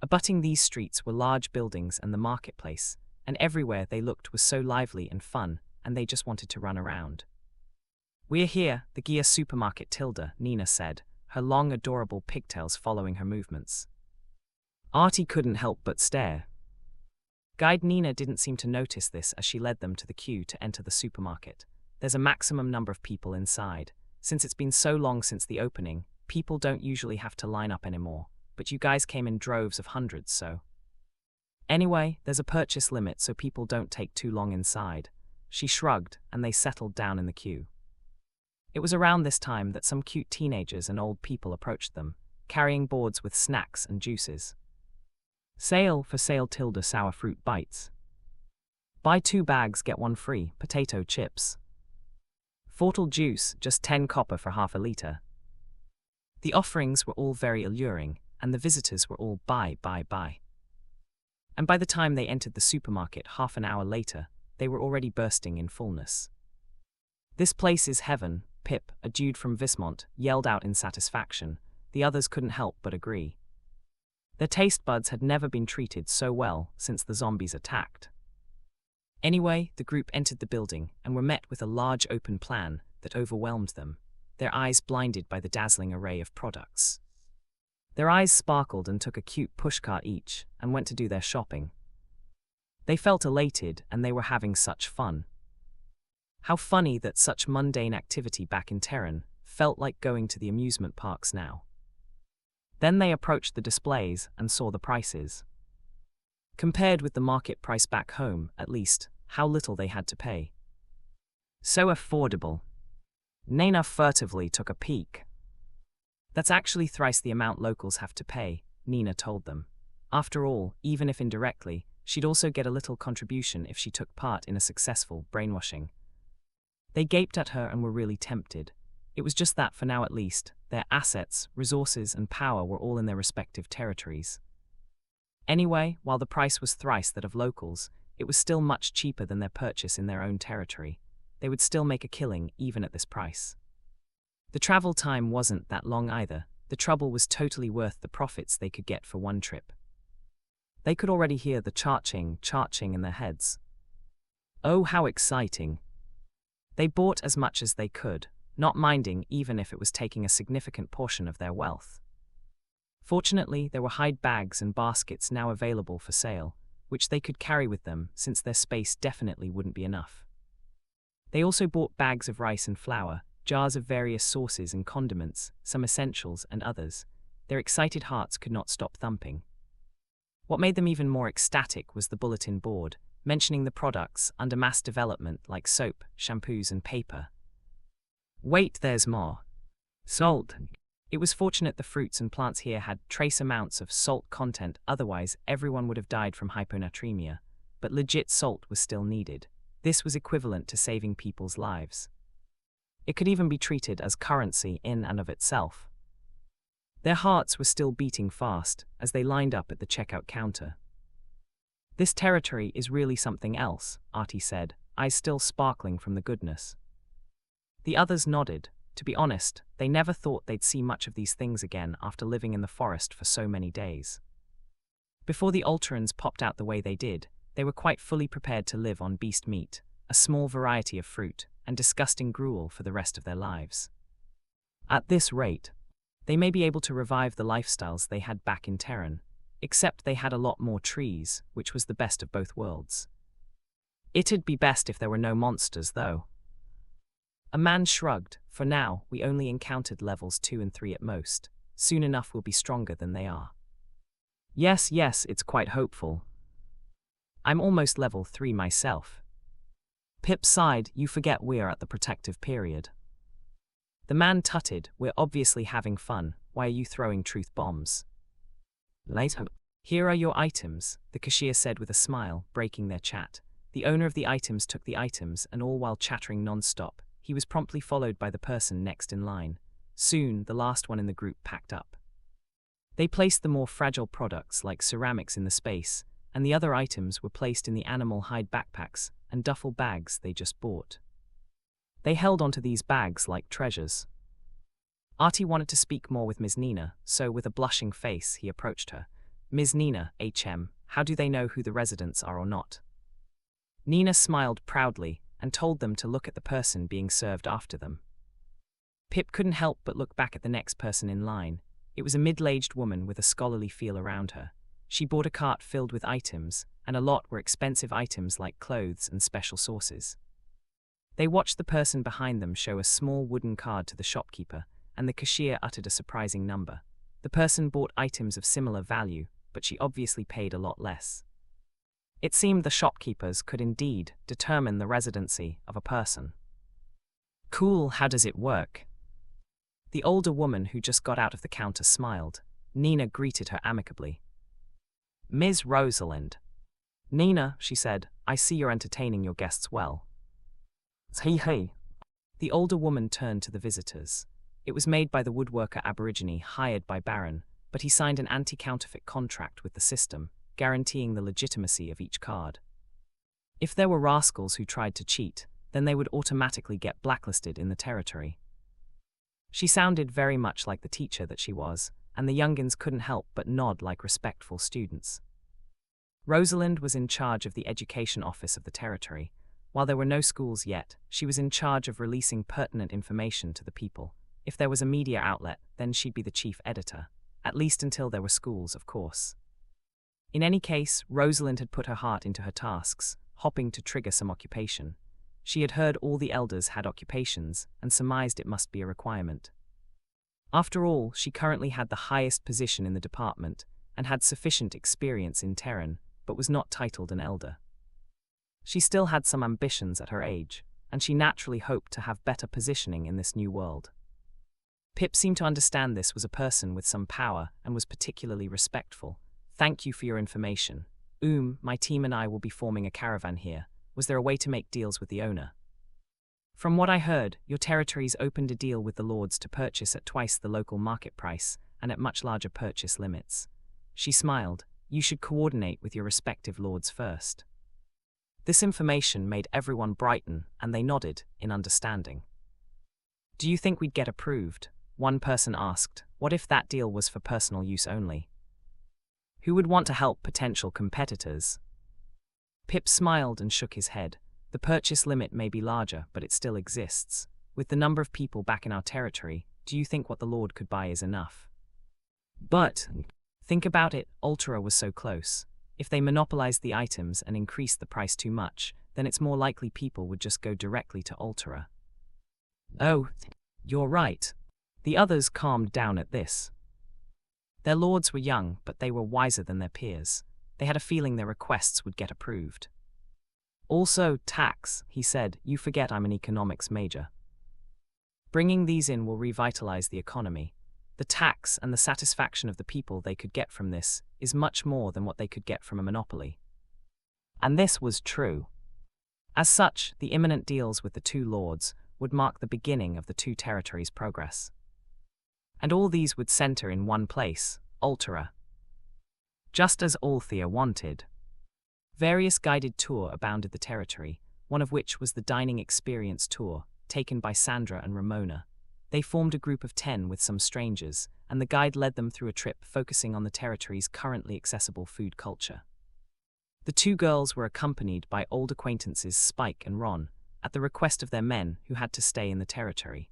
Abutting these streets were large buildings and the marketplace, and everywhere they looked was so lively and fun, and they just wanted to run around. We're here, the Gia supermarket, Tilda, Nina said, her long adorable pigtails following her movements. Artie couldn't help but stare. Guide Nina didn't seem to notice this as she led them to the queue to enter the supermarket. There's a maximum number of people inside. Since it's been so long since the opening, people don't usually have to line up anymore, but you guys came in droves of hundreds, so. Anyway, there's a purchase limit so people don't take too long inside. She shrugged, and they settled down in the queue. It was around this time that some cute teenagers and old people approached them, carrying boards with snacks and juices. Sale for sale, Tilda sour fruit bites. Buy 2 bags, get 1 free, potato chips. Fortal juice, just 10 copper for half a liter. The offerings were all very alluring, and the visitors were all buy. And by the time they entered the supermarket half an hour later, they were already bursting in fullness. This place is heaven, Pip, a dude from Vismont, yelled out in satisfaction. The others couldn't help but agree. Their taste buds had never been treated so well since the zombies attacked. Anyway, the group entered the building and were met with a large open plan that overwhelmed them, their eyes blinded by the dazzling array of products. Their eyes sparkled and took a cute pushcart each and went to do their shopping. They felt elated and they were having such fun. How funny that such mundane activity back in Terran felt like going to the amusement parks now. Then they approached the displays and saw the prices. Compared with the market price back home, at least, how little they had to pay. So affordable. Nina furtively took a peek. That's actually thrice the amount locals have to pay, Nina told them. After all, even if indirectly, she'd also get a little contribution if she took part in a successful brainwashing. They gaped at her and were really tempted. It was just that, for now at least, their assets, resources, and power were all in their respective territories. Anyway, while the price was thrice that of locals, it was still much cheaper than their purchase in their own territory. They would still make a killing even at this price. The travel time wasn't that long either. The trouble was totally worth the profits they could get for one trip. They could already hear the charching in their heads. Oh, how exciting! They bought as much as they could, not minding even if it was taking a significant portion of their wealth. Fortunately, there were hide bags and baskets now available for sale, which they could carry with them since their space definitely wouldn't be enough. They also bought bags of rice and flour, jars of various sauces and condiments, some essentials and others. Their excited hearts could not stop thumping. What made them even more ecstatic was the bulletin board, mentioning the products under mass development like soap, shampoos, and paper. Wait, there's more. Salt. It was fortunate the fruits and plants here had trace amounts of salt content, otherwise everyone would have died from hyponatremia, but legit salt was still needed. This was equivalent to saving people's lives. It could even be treated as currency in and of itself. Their hearts were still beating fast as they lined up at the checkout counter. This territory is really something else, Artie said, eyes still sparkling from the goodness. The others nodded. To be honest, they never thought they'd see much of these things again after living in the forest for so many days. Before the Alterans popped out the way they did, they were quite fully prepared to live on beast meat, a small variety of fruit, and disgusting gruel for the rest of their lives. At this rate, they may be able to revive the lifestyles they had back in Terran, except they had a lot more trees, which was the best of both worlds. It'd be best if there were no monsters, though. A man shrugged. For now, we only encountered levels 2 and 3 at most. Soon enough we'll be stronger than they are. Yes, it's quite hopeful. I'm almost level 3 myself. Pip sighed. You forget we're at the protective period. The man tutted. We're obviously having fun. Why are you throwing truth bombs? Later. Here are your items, the cashier said with a smile, breaking their chat. The owner of the items took the items, and all while chattering non-stop, he was promptly followed by the person next in line. Soon, the last one in the group packed up. They placed the more fragile products like ceramics in the space, and the other items were placed in the animal hide backpacks and duffel bags they just bought. They held onto these bags like treasures. Artie wanted to speak more with Ms. Nina, so with a blushing face he approached her. Ms. Nina, HM, how do they know who the residents are or not? Nina smiled proudly and told them to look at the person being served after them. Pip couldn't help but look back at the next person in line. It was a middle-aged woman with a scholarly feel around her. She bought a cart filled with items, and a lot were expensive items like clothes and special sauces. They watched the person behind them show a small wooden card to the shopkeeper, and the cashier uttered a surprising number. The person bought items of similar value, but she obviously paid a lot less. It seemed the shopkeepers could indeed determine the residency of a person. Cool, how does it work? The older woman who just got out of the counter smiled. Nina greeted her amicably. Ms. Rosalind. Nina, she said, I see you're entertaining your guests well. Hey. The older woman turned to the visitors. It was made by the woodworker Aborigine hired by Baron, but he signed an anti-counterfeit contract with the system, guaranteeing the legitimacy of each card. If there were rascals who tried to cheat, then they would automatically get blacklisted in the territory. She sounded very much like the teacher that she was, and the youngins couldn't help but nod like respectful students. Rosalind was in charge of the education office of the territory. While there were no schools yet, she was in charge of releasing pertinent information to the people. If there was a media outlet, then she'd be the chief editor, at least until there were schools, of course. In any case, Rosalind had put her heart into her tasks, hopping to trigger some occupation. She had heard all the elders had occupations and surmised it must be a requirement. After all, she currently had the highest position in the department and had sufficient experience in Terran, but was not titled an elder. She still had some ambitions at her age, and she naturally hoped to have better positioning in this new world. Pip seemed to understand this was a person with some power and was particularly respectful. "Thank you for your information. My team and I will be forming a caravan here. Was there a way to make deals with the owner?" "From what I heard, your territories opened a deal with the lords to purchase at twice the local market price and at much larger purchase limits." She smiled. "You should coordinate with your respective lords first." This information made everyone brighten, and they nodded in understanding. "Do you think we'd get approved?" one person asked. "What if that deal was for personal use only? Who would want to help potential competitors?" Pip smiled and shook his head. "The purchase limit may be larger, but it still exists. With the number of people back in our territory, do you think what the Lord could buy is enough?" "But think about it, Althea was so close. If they monopolized the items and increased the price too much, then it's more likely people would just go directly to Althea." "Oh, you're right." The others calmed down at this. Their lords were young, but they were wiser than their peers. They had a feeling their requests would get approved. "Also, tax," he said. "You forget I'm an economics major. Bringing these in will revitalize the economy. The tax and the satisfaction of the people they could get from this is much more than what they could get from a monopoly." And this was true. As such, the imminent deals with the two lords would mark the beginning of the two territories' progress. And all these would center in one place, Althea. Just as Althea wanted. Various guided tours abounded the territory, one of which was the dining experience tour, taken by Sandra and Ramona. They formed a group of 10 with some strangers, and the guide led them through a trip focusing on the territory's currently accessible food culture. The two girls were accompanied by old acquaintances Spike and Ron, at the request of their men who had to stay in the territory.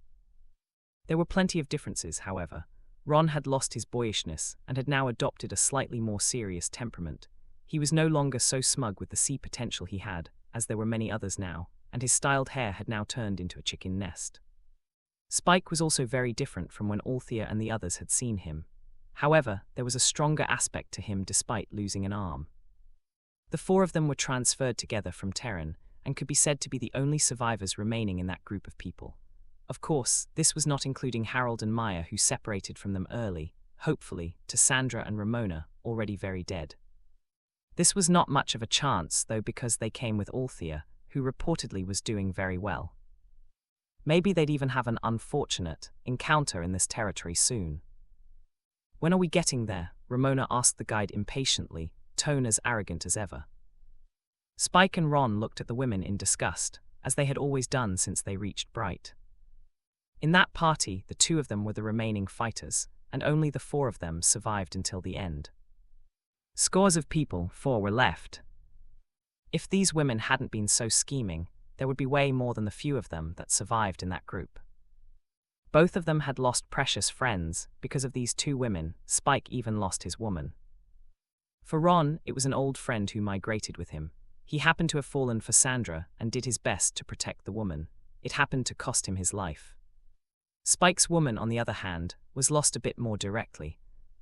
There were plenty of differences, however. Ron had lost his boyishness and had now adopted a slightly more serious temperament. He was no longer so smug with the sea potential he had, as there were many others now, and his styled hair had now turned into a chicken nest. Spike was also very different from when Althea and the others had seen him. However, there was a stronger aspect to him despite losing an arm. The four of them were transferred together from Terran, and could be said to be the only survivors remaining in that group of people. Of course, this was not including Harold and Maya, who separated from them early, hopefully, to Sandra and Ramona, already very dead. This was not much of a chance, though, because they came with Althea, who reportedly was doing very well. Maybe they'd even have an unfortunate encounter in this territory soon. "When are we getting there?" Ramona asked the guide impatiently, tone as arrogant as ever. Spike and Ron looked at the women in disgust, as they had always done since they reached Bright. In that party, the two of them were the remaining fighters, and only the four of them survived until the end. Scores of people, 4 were left. If these women hadn't been so scheming, there would be way more than the few of them that survived in that group. Both of them had lost precious friends. Because of these two women, Spike even lost his woman. For Ron, it was an old friend who migrated with him. He happened to have fallen for Sandra and did his best to protect the woman. It happened to cost him his life. Spike's woman, on the other hand, was lost a bit more directly.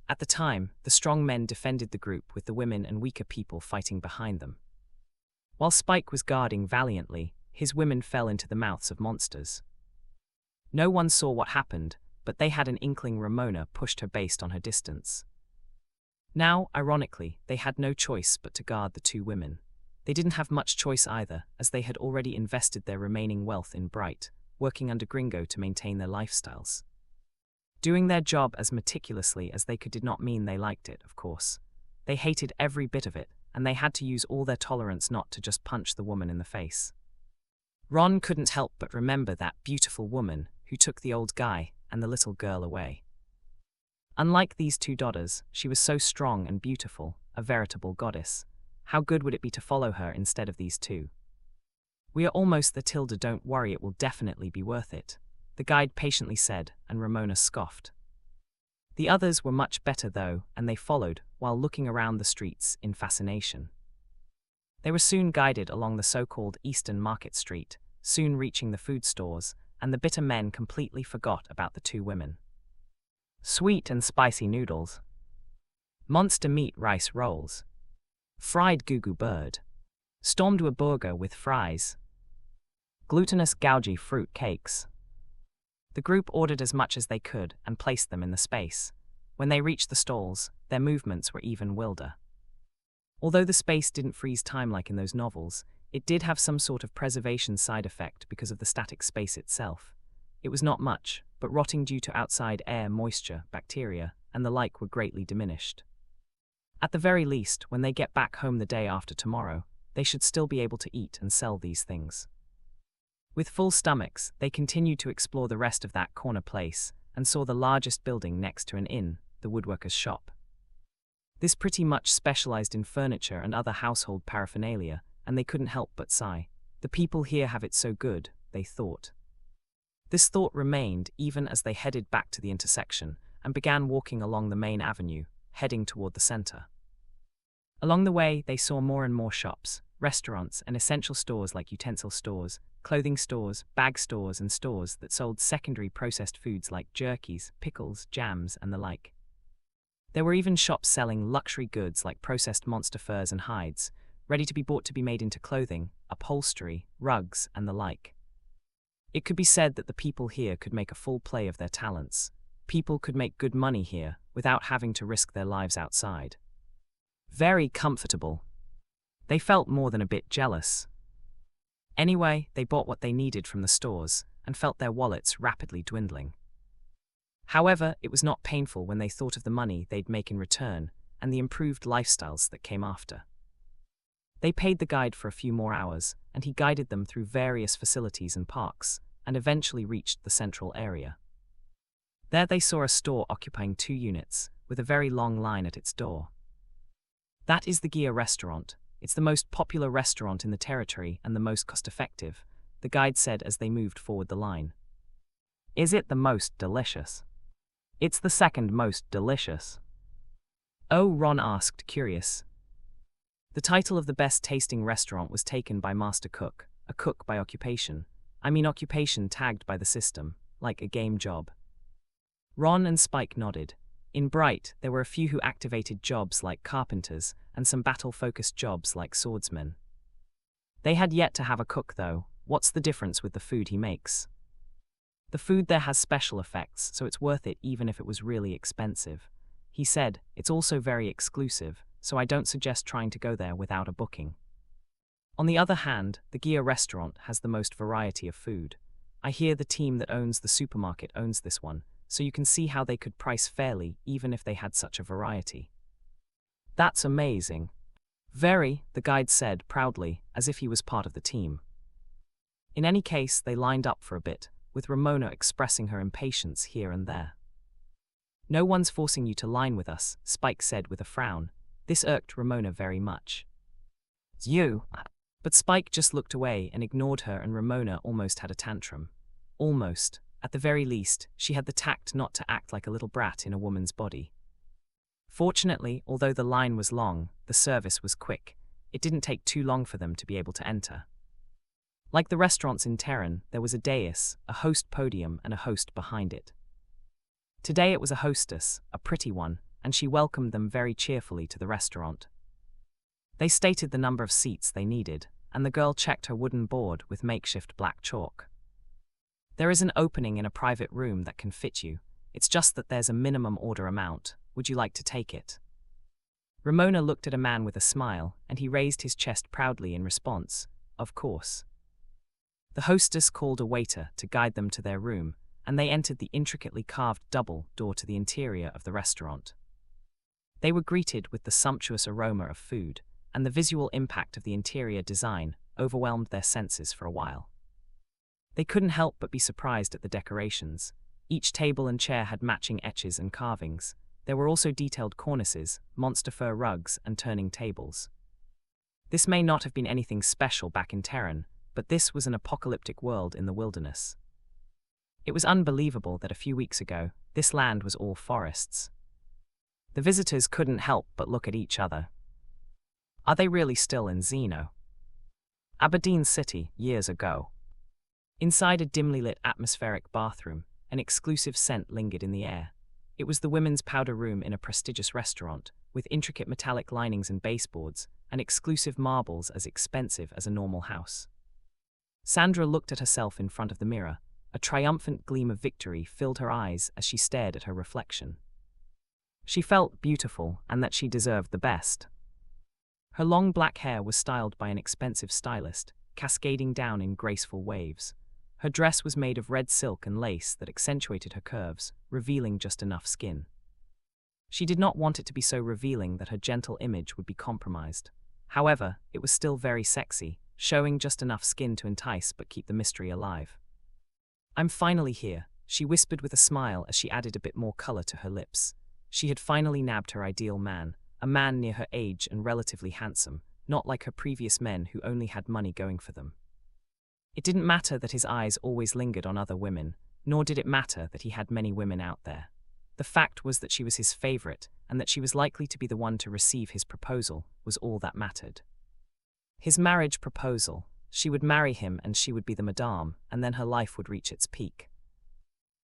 At the time, the strong men defended the group with the women and weaker people fighting behind them. While Spike was guarding valiantly, his women fell into the mouths of monsters. No one saw what happened, but they had an inkling Ramona pushed her based on her distance. Now, ironically, they had no choice but to guard the two women. They didn't have much choice either, as they had already invested their remaining wealth in Bright, working under Gringo to maintain their lifestyles. Doing their job as meticulously as they could did not mean they liked it, of course. They hated every bit of it, and they had to use all their tolerance not to just punch the woman in the face. Ron couldn't help but remember that beautiful woman who took the old guy and the little girl away. Unlike these two daughters, she was so strong and beautiful, a veritable goddess. How good would it be to follow her instead of these two? "We are almost there, Tilda, don't worry, it will definitely be worth it," the guide patiently said, and Ramona scoffed. The others were much better though, and they followed, while looking around the streets in fascination. They were soon guided along the so-called Eastern Market Street, soon reaching the food stores, and the bitter men completely forgot about the two women. Sweet and spicy noodles. Monster meat rice rolls. Fried gugu bird. Stormed burger with fries. Glutinous gougy fruit cakes. The group ordered as much as they could and placed them in the space. When they reached the stalls, their movements were even wilder. Although the space didn't freeze time like in those novels, it did have some sort of preservation side effect because of the static space itself. It was not much, but rotting due to outside air, moisture, bacteria, and the like were greatly diminished. At the very least, when they get back home the day after tomorrow, they should still be able to eat and sell these things. With full stomachs, they continued to explore the rest of that corner place and saw the largest building next to an inn, the woodworker's shop. This pretty much specialized in furniture and other household paraphernalia, and they couldn't help but sigh. The people here have it so good, they thought. This thought remained even as they headed back to the intersection and began walking along the main avenue, heading toward the center. Along the way, they saw more and more shops, restaurants, and essential stores like utensil stores, clothing stores, bag stores, and stores that sold secondary processed foods like jerkies, pickles, jams, and the like. There were even shops selling luxury goods like processed monster furs and hides, ready to be bought to be made into clothing, upholstery, rugs, and the like. It could be said that the people here could make a full play of their talents. People could make good money here without having to risk their lives outside. Very comfortable. They felt more than a bit jealous. Anyway, they bought what they needed from the stores and felt their wallets rapidly dwindling. However, it was not painful when they thought of the money they'd make in return and the improved lifestyles that came after. They paid the guide for a few more hours, and he guided them through various facilities and parks, and eventually reached the central area. There they saw a store occupying 2 units, with a very long line at its door. That is the Gia restaurant. It's the most popular restaurant in the territory and the most cost-effective, the guide said as they moved forward the line. Is it the most delicious? It's the second most delicious. Oh, Ron asked, curious. The title of the best-tasting restaurant was taken by Master Cook, a cook by occupation. Occupation tagged by the system, like a game job. Ron and Spike nodded. In Bright, there were a few who activated jobs like carpenters and some battle-focused jobs like swordsmen. They had yet to have a cook, though. What's the difference with the food he makes? The food there has special effects, so it's worth it even if it was really expensive. He said, it's also very exclusive, so I don't suggest trying to go there without a booking. On the other hand, the Gia restaurant has the most variety of food. I hear the team that owns the supermarket owns this one, so you can see how they could price fairly even if they had such a variety. That's amazing. Very, the guide said proudly, as if he was part of the team. In any case, they lined up for a bit, with Ramona expressing her impatience here and there. No one's forcing you to line with us, Spike said with a frown. This irked Ramona very much. It's you. But Spike just looked away and ignored her, and Ramona almost had a tantrum. Almost. At the very least, she had the tact not to act like a little brat in a woman's body. Fortunately, although the line was long, the service was quick. It didn't take too long for them to be able to enter. Like the restaurants in Terran, there was a dais, a host podium, and a host behind it. Today it was a hostess, a pretty one, and she welcomed them very cheerfully to the restaurant. They stated the number of seats they needed, and the girl checked her wooden board with makeshift black chalk. There is an opening in a private room that can fit you. It's just that there's a minimum order amount. Would you like to take it? Ramona looked at a man with a smile, and he raised his chest proudly in response. Of course. The hostess called a waiter to guide them to their room, and they entered the intricately carved double door to the interior of the restaurant. They were greeted with the sumptuous aroma of food, and the visual impact of the interior design overwhelmed their senses for a while. They couldn't help but be surprised at the decorations. Each table and chair had matching etches and carvings. There were also detailed cornices, monster fur rugs, and turning tables. This may not have been anything special back in Terran, but this was an apocalyptic world in the wilderness. It was unbelievable that a few weeks ago, this land was all forests. The visitors couldn't help but look at each other. Are they really still in Xeno? Aberdeen City, years ago. Inside a dimly lit atmospheric bathroom, an exclusive scent lingered in the air. It was the women's powder room in a prestigious restaurant, with intricate metallic linings and baseboards, and exclusive marbles as expensive as a normal house. Sandra looked at herself in front of the mirror. A triumphant gleam of victory filled her eyes as she stared at her reflection. She felt beautiful and that she deserved the best. Her long black hair was styled by an expensive stylist, cascading down in graceful waves. Her dress was made of red silk and lace that accentuated her curves, revealing just enough skin. She did not want it to be so revealing that her gentle image would be compromised. However, it was still very sexy, showing just enough skin to entice but keep the mystery alive. "I'm finally here," she whispered with a smile as she added a bit more color to her lips. She had finally nabbed her ideal man, a man near her age and relatively handsome, not like her previous men who only had money going for them. It didn't matter that his eyes always lingered on other women, nor did it matter that he had many women out there. The fact was that she was his favorite, and that she was likely to be the one to receive his proposal was all that mattered. His marriage proposal. She would marry him and she would be the madame, and then her life would reach its peak.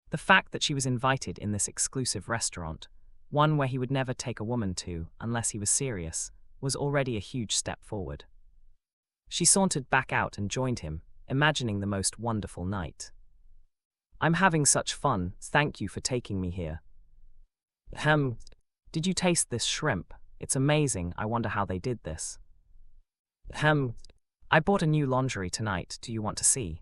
The fact that she was invited in this exclusive restaurant, one where he would never take a woman to unless he was serious, was already a huge step forward. She sauntered back out and joined him, imagining the most wonderful night. "I'm having such fun, thank you for taking me here." Did you taste this shrimp? It's amazing, I wonder how they did this." I bought a new lingerie tonight, do you want to see?"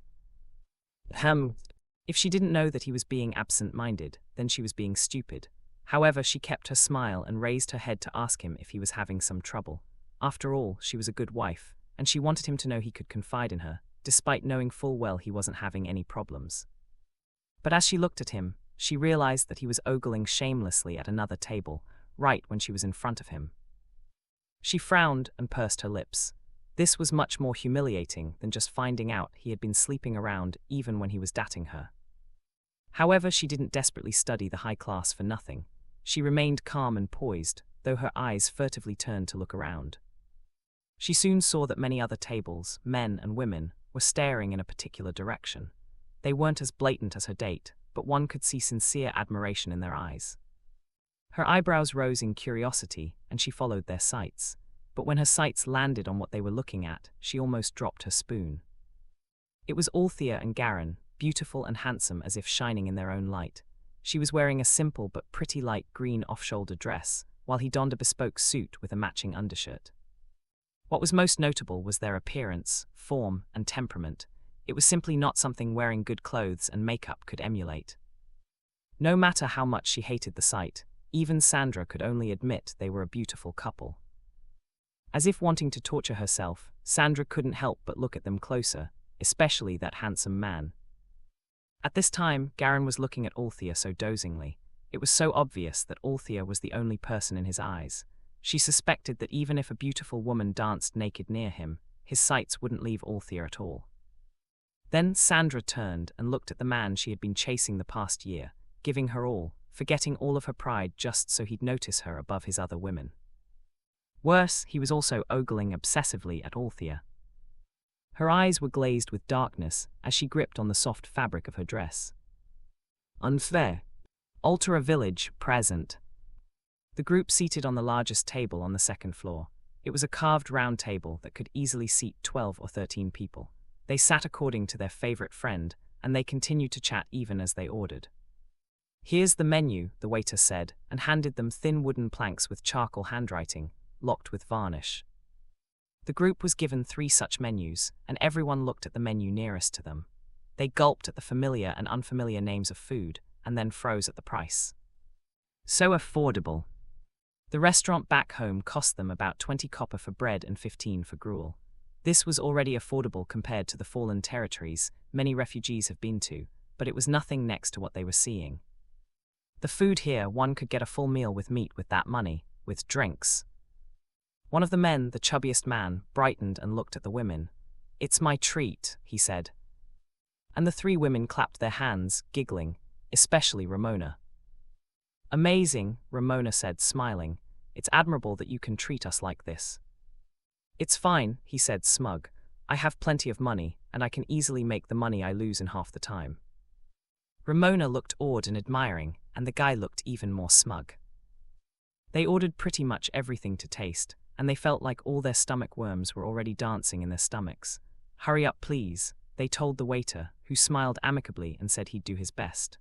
If she didn't know that he was being absent-minded, then she was being stupid. However, she kept her smile and raised her head to ask him if he was having some trouble. After all, she was a good wife, and she wanted him to know he could confide in her, despite knowing full well he wasn't having any problems. But as she looked at him, she realized that he was ogling shamelessly at another table, right when she was in front of him. She frowned and pursed her lips. This was much more humiliating than just finding out he had been sleeping around even when he was dating her. However, she didn't desperately study the high class for nothing. She remained calm and poised, though her eyes furtively turned to look around. She soon saw that many other tables, men and women, were staring in a particular direction. They weren't as blatant as her date, but one could see sincere admiration in their eyes. Her eyebrows rose in curiosity, and she followed their sights. But when her sights landed on what they were looking at, she almost dropped her spoon. It was Althea and Garen, beautiful and handsome as if shining in their own light. She was wearing a simple but pretty light green off-shoulder dress, while he donned a bespoke suit with a matching undershirt. What was most notable was their appearance, form, and temperament. It was simply not something wearing good clothes and makeup could emulate. No matter how much she hated the sight, even Sandra could only admit they were a beautiful couple. As if wanting to torture herself, Sandra couldn't help but look at them closer, especially that handsome man. At this time, Garen was looking at Althea so dozingly. It was so obvious that Althea was the only person in his eyes. She suspected that even if a beautiful woman danced naked near him, his sights wouldn't leave Althea at all. Then Sandra turned and looked at the man she had been chasing the past year, giving her all, forgetting all of her pride just so he'd notice her above his other women. Worse, he was also ogling obsessively at Althea. Her eyes were glazed with darkness as she gripped on the soft fabric of her dress. "Unfair. Alter a village, present." The group seated on the largest table on the second floor. It was a carved round table that could easily seat 12 or 13 people. They sat according to their favorite friend, and they continued to chat even as they ordered. "Here's the menu," the waiter said, and handed them thin wooden planks with charcoal handwriting, locked with varnish. The group was given 3 such menus, and everyone looked at the menu nearest to them. They gulped at the familiar and unfamiliar names of food, and then froze at the price. So affordable. The restaurant back home cost them about 20 copper for bread and 15 for gruel. This was already affordable compared to the fallen territories many refugees have been to, but it was nothing next to what they were seeing. The food here, one could get a full meal with meat with that money, with drinks. One of the men, the chubbiest man, brightened and looked at the women. "It's my treat," he said. And the 3 women clapped their hands, giggling, especially Ramona. "Amazing," Ramona said, smiling. "It's admirable that you can treat us like this." "It's fine," he said, smug. I have plenty of money, and I can easily make the money I lose in half the time. Ramona looked awed and admiring, and the guy looked even more smug. They ordered pretty much everything to taste, and they felt like all their stomach worms were already dancing in their stomachs. Hurry up, please, they told the waiter, who smiled amicably and said he'd do his best.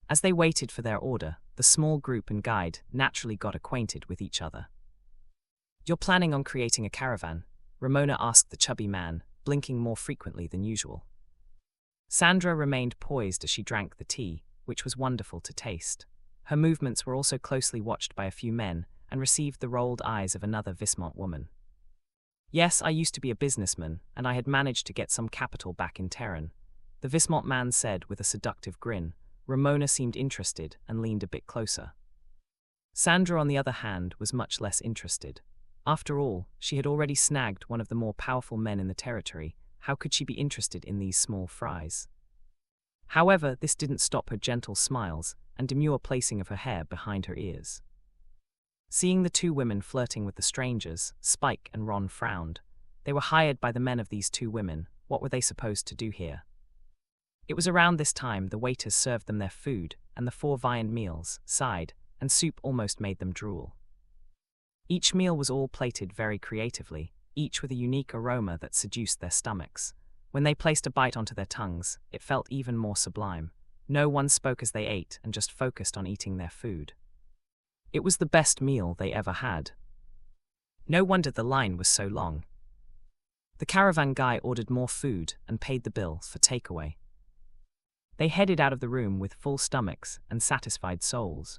As they waited for their order, the small group and guide naturally got acquainted with each other. You're planning on creating a caravan? Ramona asked the chubby man, blinking more frequently than usual. Sandra remained poised as she drank the tea, which was wonderful to taste. Her movements were also closely watched by a few men, and received the rolled eyes of another Vismont woman. Yes, I used to be a businessman, and I had managed to get some capital back in Terran, the Vismont man said with a seductive grin. Ramona seemed interested and leaned a bit closer. Sandra, on the other hand, was much less interested. After all, she had already snagged one of the more powerful men in the territory. How could she be interested in these small fries? However, this didn't stop her gentle smiles and demure placing of her hair behind her ears. Seeing the two women flirting with the strangers, Spike and Ron frowned. They were hired by the men of these two women. What were they supposed to do here? It was around this time the waiters served them their food, and the 4 viand meals, side, and soup almost made them drool. Each meal was all plated very creatively, each with a unique aroma that seduced their stomachs. When they placed a bite onto their tongues, it felt even more sublime. No one spoke as they ate and just focused on eating their food. It was the best meal they ever had. No wonder the line was so long. The caravan guy ordered more food and paid the bill for takeaway. They headed out of the room with full stomachs and satisfied souls.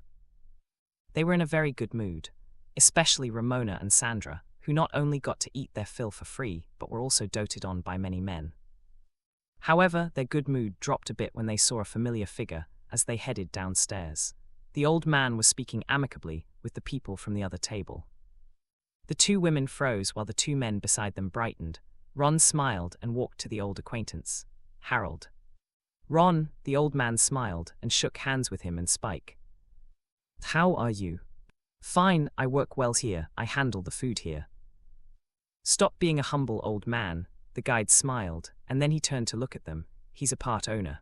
They were in a very good mood, especially Ramona and Sandra, who not only got to eat their fill for free, but were also doted on by many men. However, their good mood dropped a bit when they saw a familiar figure as they headed downstairs. The old man was speaking amicably with the people from the other table. The two women froze while the two men beside them brightened. Ron smiled and walked to the old acquaintance, Harold. Ron, the old man smiled and shook hands with him and Spike. How are you? Fine, I work well here, I handle the food here. Stop being a humble old man, the guide smiled, and then he turned to look at them. He's a part owner.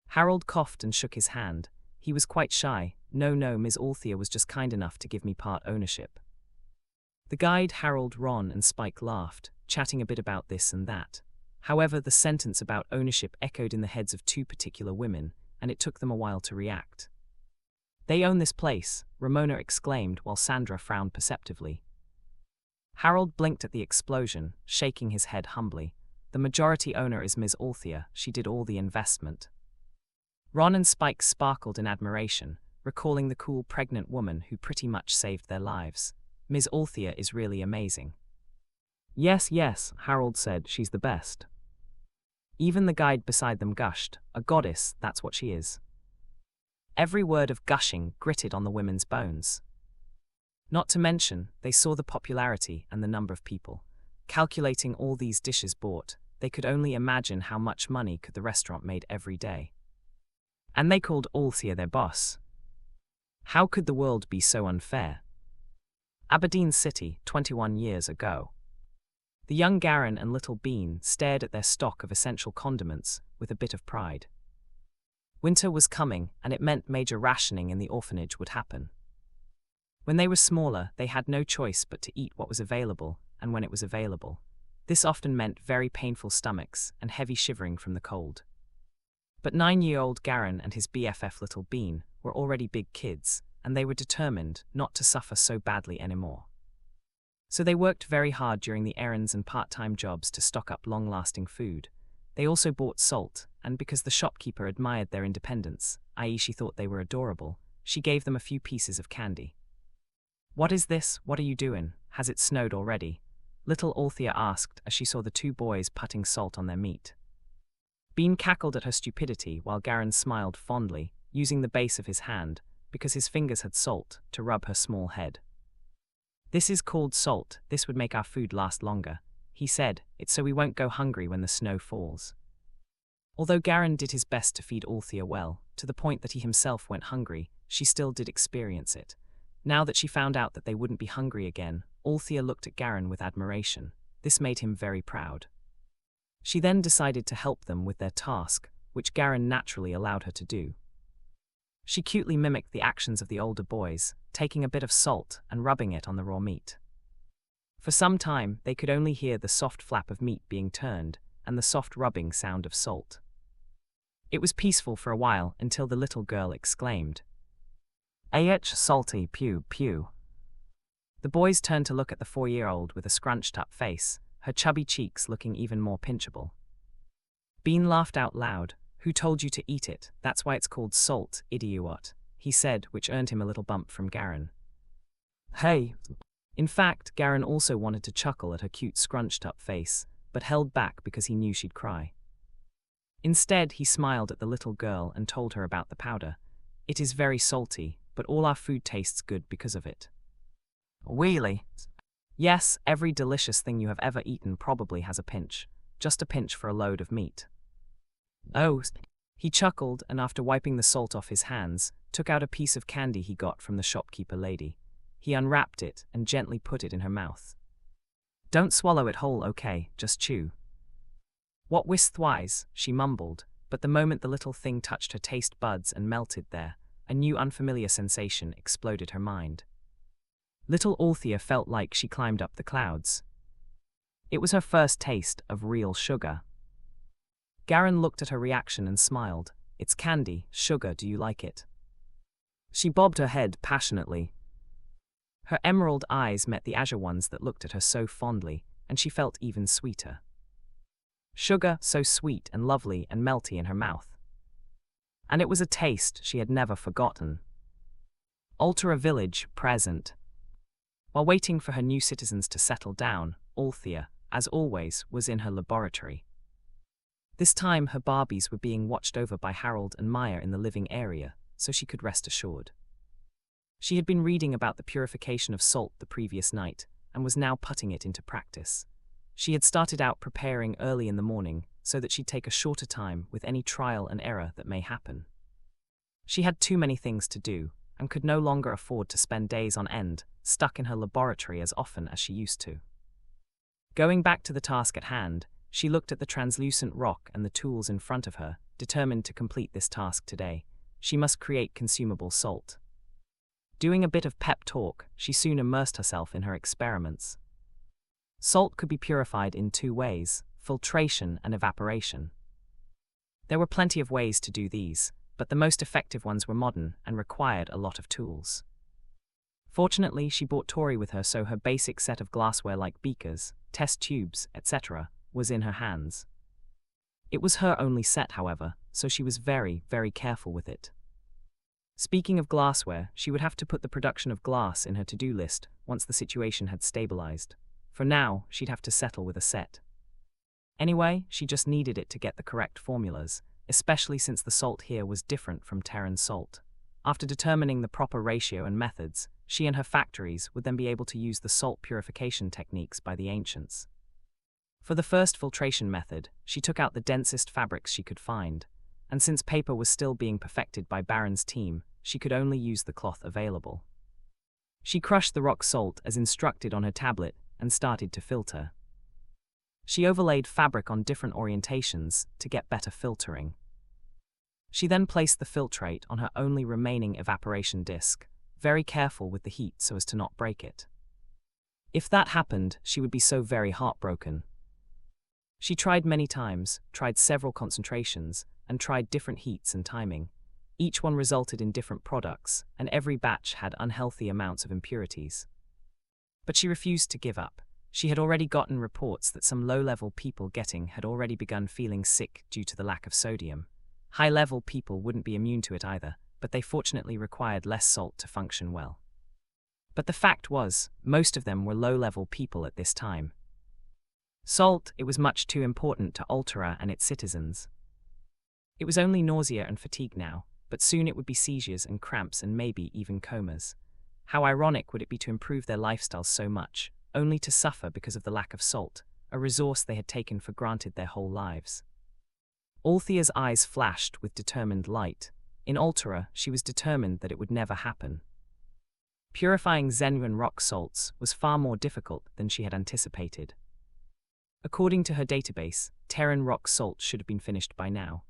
Harold coughed and shook his hand. He was quite shy. No, Ms. Althea was just kind enough to give me part ownership. The guide, Harold, Ron, and Spike laughed, chatting a bit about this and that. However, the sentence about ownership echoed in the heads of two particular women, and it took them a while to react. They own this place, Ramona exclaimed while Sandra frowned perceptively. Harold blinked at the explosion, shaking his head humbly. The majority owner is Ms. Althea, she did all the investment. Ron and Spike sparkled in admiration, recalling the cool pregnant woman who pretty much saved their lives. Ms. Althea is really amazing. Yes, Harold said, she's the best. Even the guide beside them gushed. A goddess, that's what she is. Every word of gushing gritted on the women's bones. Not to mention, they saw the popularity and the number of people. Calculating all these dishes bought, they could only imagine how much money could the restaurant made every day. And they called Althea their boss. How could the world be so unfair? Aberdeen City, 21 years ago. The young Garen and little Bean stared at their stock of essential condiments with a bit of pride. Winter was coming, and it meant major rationing in the orphanage would happen. When they were smaller, they had no choice but to eat what was available, and when it was available. This often meant very painful stomachs and heavy shivering from the cold. But 9-year-old Garen and his BFF little Bean were already big kids, and they were determined not to suffer so badly anymore. So they worked very hard during the errands and part-time jobs to stock up long-lasting food. They also bought salt, and because the shopkeeper admired their independence, i.e. she thought they were adorable, she gave them a few pieces of candy. What is this? What are you doing? Has it snowed already? Little Althea asked as she saw the two boys putting salt on their meat. Bean cackled at her stupidity while Garen smiled fondly, using the base of his hand, because his fingers had salt, to rub her small head. This is called salt, this would make our food last longer, he said, it's so we won't go hungry when the snow falls. Although Garen did his best to feed Althea well, to the point that he himself went hungry, she still did experience it. Now that she found out that they wouldn't be hungry again, Althea looked at Garen with admiration. This made him very proud. She then decided to help them with their task, which Garen naturally allowed her to do. She cutely mimicked the actions of the older boys, taking a bit of salt and rubbing it on the raw meat. For some time, they could only hear the soft flap of meat being turned and the soft rubbing sound of salt. It was peaceful for a while until the little girl exclaimed, "H salty, pew, pew." The boys turned to look at the 4-year-old with a scrunched-up face, her chubby cheeks looking even more pinchable. Bean laughed out loud. "Who told you to eat it? That's why it's called salt, idiot," he said, which earned him a little bump from Garen. "Hey." In fact, Garen also wanted to chuckle at her cute scrunched-up face, but held back because he knew she'd cry. Instead, he smiled at the little girl and told her about the powder. "It is very salty, but all our food tastes good because of it." "Really?" "Yes, every delicious thing you have ever eaten probably has a pinch. Just a pinch for a load of meat." "Oh." He chuckled, and after wiping the salt off his hands, took out a piece of candy he got from the shopkeeper lady. He unwrapped it and gently put it in her mouth. "Don't swallow it whole, okay? Just chew." "What wisthwise," she mumbled, but the moment the little thing touched her taste buds and melted there, a new unfamiliar sensation exploded her mind. Little Althea felt like she climbed up the clouds. It was her first taste of real sugar. Garen looked at her reaction and smiled. "It's candy, sugar, do you like it?" She bobbed her head passionately. Her emerald eyes met the azure ones that looked at her so fondly, and she felt even sweeter. Sugar, so sweet and lovely and melty in her mouth. And it was a taste she had never forgotten. Althea village, present. While waiting for her new citizens to settle down, Althea, as always, was in her laboratory. This time her Barbies were being watched over by Harold and Maya in the living area, so she could rest assured. She had been reading about the purification of salt the previous night, and was now putting it into practice. She had started out preparing early in the morning, so that she'd take a shorter time with any trial and error that may happen. She had too many things to do, and could no longer afford to spend days on end, stuck in her laboratory as often as she used to. Going back to the task at hand, she looked at the translucent rock and the tools in front of her, determined to complete this task today. She must create consumable salt. Doing a bit of pep talk, she soon immersed herself in her experiments. Salt could be purified in 2 ways, filtration and evaporation. There were plenty of ways to do these, but the most effective ones were modern and required a lot of tools. Fortunately, she brought Tori with her, so her basic set of glassware like beakers, test tubes, etc., was in her hands. It was her only set, however, so she was very, very careful with it. Speaking of glassware, she would have to put the production of glass in her to-do list once the situation had stabilized. For now, she'd have to settle with a set. Anyway, she just needed it to get the correct formulas, especially since the salt here was different from Terran salt. After determining the proper ratio and methods, she and her factories would then be able to use the salt purification techniques by the ancients. For the first filtration method, she took out the densest fabrics she could find, and since paper was still being perfected by Baron's team, she could only use the cloth available. She crushed the rock salt as instructed on her tablet and started to filter. She overlaid fabric on different orientations to get better filtering. She then placed the filtrate on her only remaining evaporation disc, very careful with the heat so as to not break it. If that happened, she would be so very heartbroken. She tried many times, tried several concentrations, and tried different heats and timing. Each one resulted in different products, and every batch had unhealthy amounts of impurities. But she refused to give up. She had already gotten reports that some low-level people had already begun feeling sick due to the lack of sodium. High-level people wouldn't be immune to it either, but they fortunately required less salt to function well. But the fact was, most of them were low-level people at this time. Salt, it was much too important to Althea and its citizens. It was only nausea and fatigue now, but soon it would be seizures and cramps and maybe even comas. How ironic would it be to improve their lifestyles so much, only to suffer because of the lack of salt, a resource they had taken for granted their whole lives. Althea's eyes flashed with determined light. In Althea, she was determined that it would never happen. Purifying genuine rock salts was far more difficult than she had anticipated. According to her database, Terran rock salt should have been finished by now.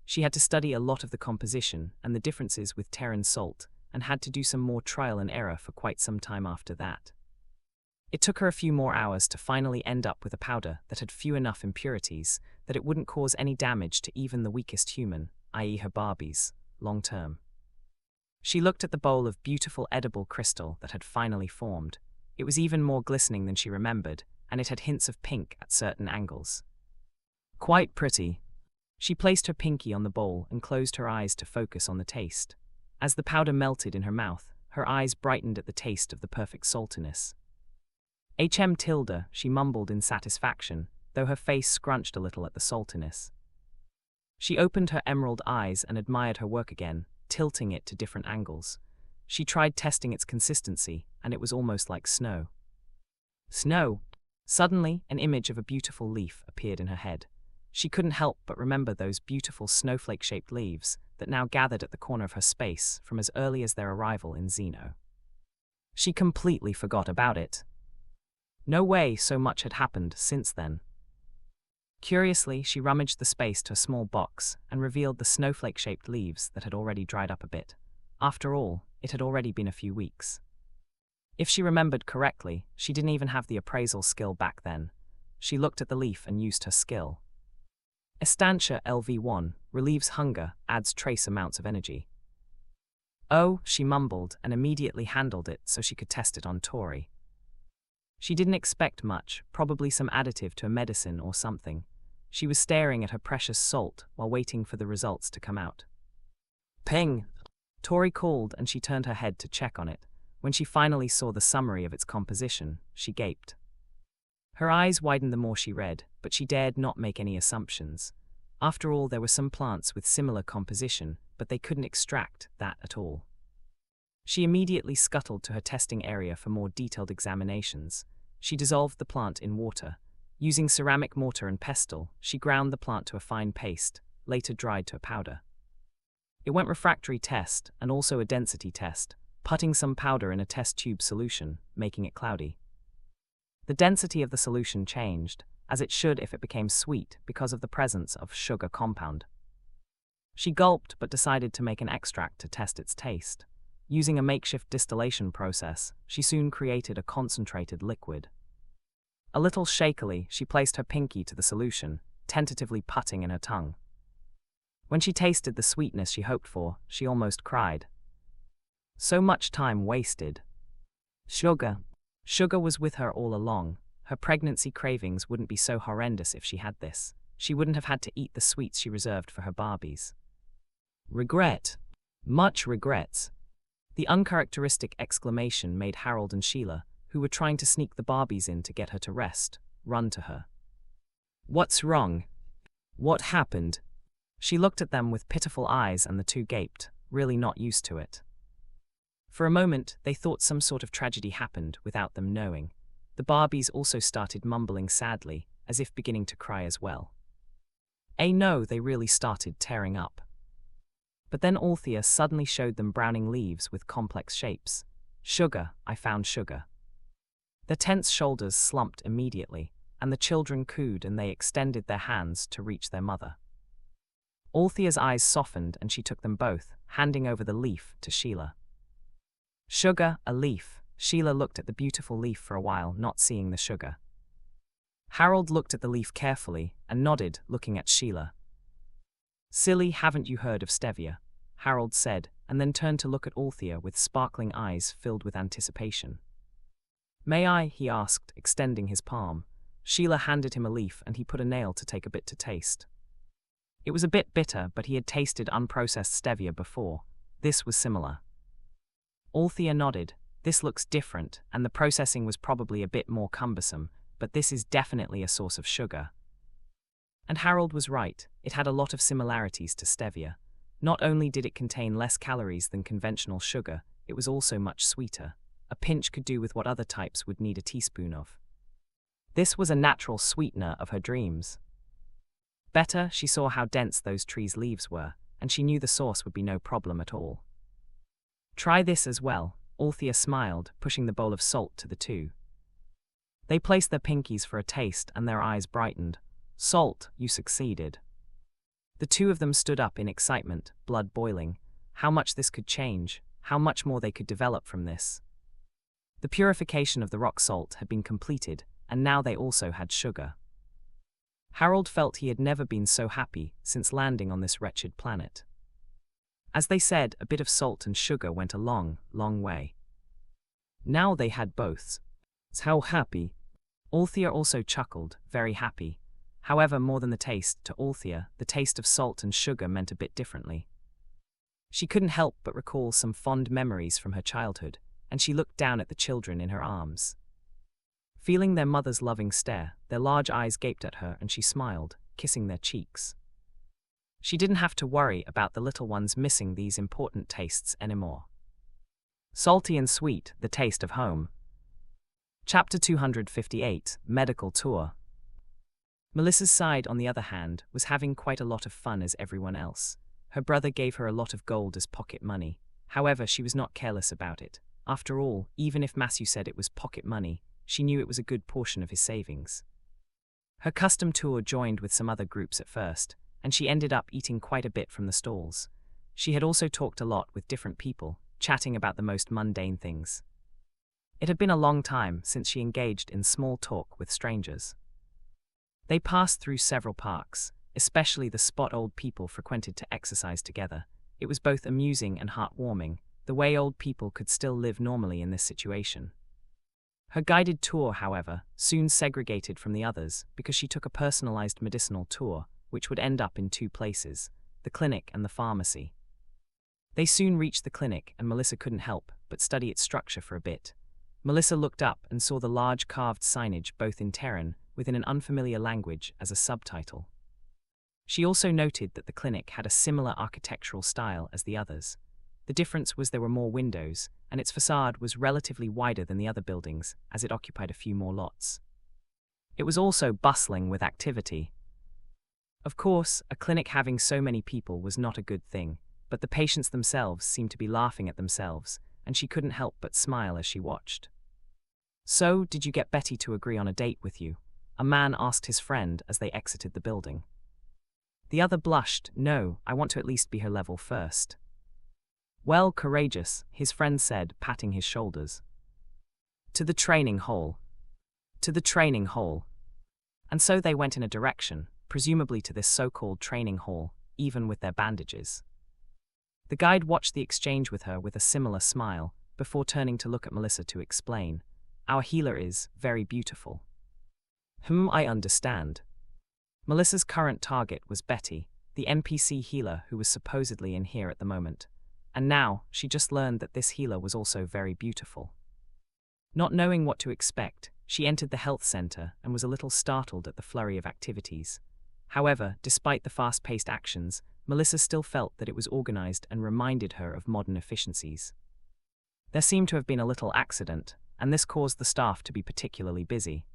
She had to study a lot of the composition and the differences with Terran salt, and had to do some more trial and error for quite some time after that. It took her a few more hours to finally end up with a powder that had few enough impurities that it wouldn't cause any damage to even the weakest human, i.e. her Barbies, long term. She looked at the bowl of beautiful edible crystal that had finally formed. It was even more glistening than she remembered, and it had hints of pink at certain angles. Quite pretty. She placed her pinky on the bowl and closed her eyes to focus on the taste. As the powder melted in her mouth, her eyes brightened at the taste of the perfect saltiness. Tilde, she mumbled in satisfaction, though her face scrunched a little at the saltiness. She opened her emerald eyes and admired her work again, tilting it to different angles. She tried testing its consistency, and it was almost like snow. Snow! Suddenly, an image of a beautiful leaf appeared in her head. She couldn't help but remember those beautiful snowflake-shaped leaves that now gathered at the corner of her space from as early as their arrival in Xeno. She completely forgot about it. No way so much had happened since then. Curiously, she rummaged the space to a small box and revealed the snowflake-shaped leaves that had already dried up a bit. After all, it had already been a few weeks. If she remembered correctly, she didn't even have the appraisal skill back then. She looked at the leaf and used her skill. Estancia LV1 relieves hunger, adds trace amounts of energy. Oh, she mumbled and immediately handled it so she could test it on Tori. She didn't expect much, probably some additive to a medicine or something. She was staring at her precious salt while waiting for the results to come out. Ping! Tori called and she turned her head to check on it. When she finally saw the summary of its composition, she gaped. Her eyes widened the more she read, but she dared not make any assumptions. After all, there were some plants with similar composition, but they couldn't extract that at all. She immediately scuttled to her testing area for more detailed examinations. She dissolved the plant in water. Using ceramic mortar and pestle, she ground the plant to a fine paste, later dried to a powder. It went refractory test and also a density test, putting some powder in a test tube solution, making it cloudy. The density of the solution changed, as it should if it became sweet because of the presence of sugar compound. She gulped but decided to make an extract to test its taste. Using a makeshift distillation process, she soon created a concentrated liquid. A little shakily, she placed her pinky to the solution, tentatively putting in her tongue. When she tasted the sweetness she hoped for, she almost cried. So much time wasted. Sugar. Sugar was with her all along. Her pregnancy cravings wouldn't be so horrendous if she had this. She wouldn't have had to eat the sweets she reserved for her Barbies. Regret. Much regrets. The uncharacteristic exclamation made Harold and Sheila, who were trying to sneak the Barbies in to get her to rest, run to her. What's wrong? What happened? She looked at them with pitiful eyes and the two gaped, really not used to it. For a moment, they thought some sort of tragedy happened without them knowing. The Barbies also started mumbling sadly, as if beginning to cry as well. No, they really started tearing up. But then Althea suddenly showed them browning leaves with complex shapes. Sugar, I found sugar. The tense shoulders slumped immediately, and the children cooed and they extended their hands to reach their mother. Althea's eyes softened and she took them both, handing over the leaf to Sheila. Sugar, a leaf. Sheila looked at the beautiful leaf for a while, not seeing the sugar. Harold looked at the leaf carefully and nodded, looking at Sheila. Silly, haven't you heard of stevia? Harold said, and then turned to look at Althea with sparkling eyes filled with anticipation. May I? He asked, extending his palm. Sheila handed him a leaf and he put a nail to take a bit to taste. It was a bit bitter, but he had tasted unprocessed stevia before. This was similar. Althea nodded. This looks different, and the processing was probably a bit more cumbersome, but this is definitely a source of sugar. And Harold was right, it had a lot of similarities to stevia. Not only did it contain less calories than conventional sugar, it was also much sweeter. A pinch could do with what other types would need a teaspoon of. This was a natural sweetener of her dreams. Better, she saw how dense those trees' leaves were, and she knew the source would be no problem at all. Try this as well, Althea smiled, pushing the bowl of salt to the two. They placed their pinkies for a taste and their eyes brightened. Salt, you succeeded. The two of them stood up in excitement, blood boiling. How much this could change, how much more they could develop from this. The purification of the rock salt had been completed, and now they also had sugar. Harold felt he had never been so happy since landing on this wretched planet. As they said, a bit of salt and sugar went a long, long way. Now they had both. How happy. Althea also chuckled, very happy. However, more than the taste, to Althea, the taste of salt and sugar meant a bit differently. She couldn't help but recall some fond memories from her childhood, and she looked down at the children in her arms. Feeling their mother's loving stare, their large eyes gaped at her and she smiled, kissing their cheeks. She didn't have to worry about the little ones missing these important tastes anymore. Salty and sweet, the taste of home. Chapter 258, Medical Tour. Melissa's side, on the other hand, was having quite a lot of fun as everyone else. Her brother gave her a lot of gold as pocket money. However, she was not careless about it. After all, even if Matthew said it was pocket money, she knew it was a good portion of his savings. Her custom tour joined with some other groups at first, and she ended up eating quite a bit from the stalls. She had also talked a lot with different people, chatting about the most mundane things. It had been a long time since she engaged in small talk with strangers. They passed through several parks, especially the spot old people frequented to exercise together. It was both amusing and heartwarming, the way old people could still live normally in this situation. Her guided tour, however, soon segregated from the others because she took a personalized medicinal tour, which would end up in two places, the clinic and the pharmacy. They soon reached the clinic and Melissa couldn't help but study its structure for a bit. Melissa looked up and saw the large carved signage both in Terran, within an unfamiliar language, as a subtitle. She also noted that the clinic had a similar architectural style as the others. The difference was there were more windows, and its facade was relatively wider than the other buildings, as it occupied a few more lots. It was also bustling with activity. Of course, a clinic having so many people was not a good thing, but the patients themselves seemed to be laughing at themselves, and she couldn't help but smile as she watched. "So, did you get Betty to agree on a date with you?" a man asked his friend as they exited the building. The other blushed. "No, I want to at least be her level first." "Well, courageous," his friend said, patting his shoulders. To the training hall. To the training hall. And so they went in a direction, presumably to this so-called training hall, even with their bandages. The guide watched the exchange with her with a similar smile, before turning to look at Melissa to explain. "Our healer is very beautiful." I understand." Melissa's current target was Betty, the NPC healer who was supposedly in here at the moment. And now, she just learned that this healer was also very beautiful. Not knowing what to expect, she entered the health center and was a little startled at the flurry of activities. However, despite the fast-paced actions, Melissa still felt that it was organized and reminded her of modern efficiencies. There seemed to have been a little accident, and this caused the staff to be particularly busy.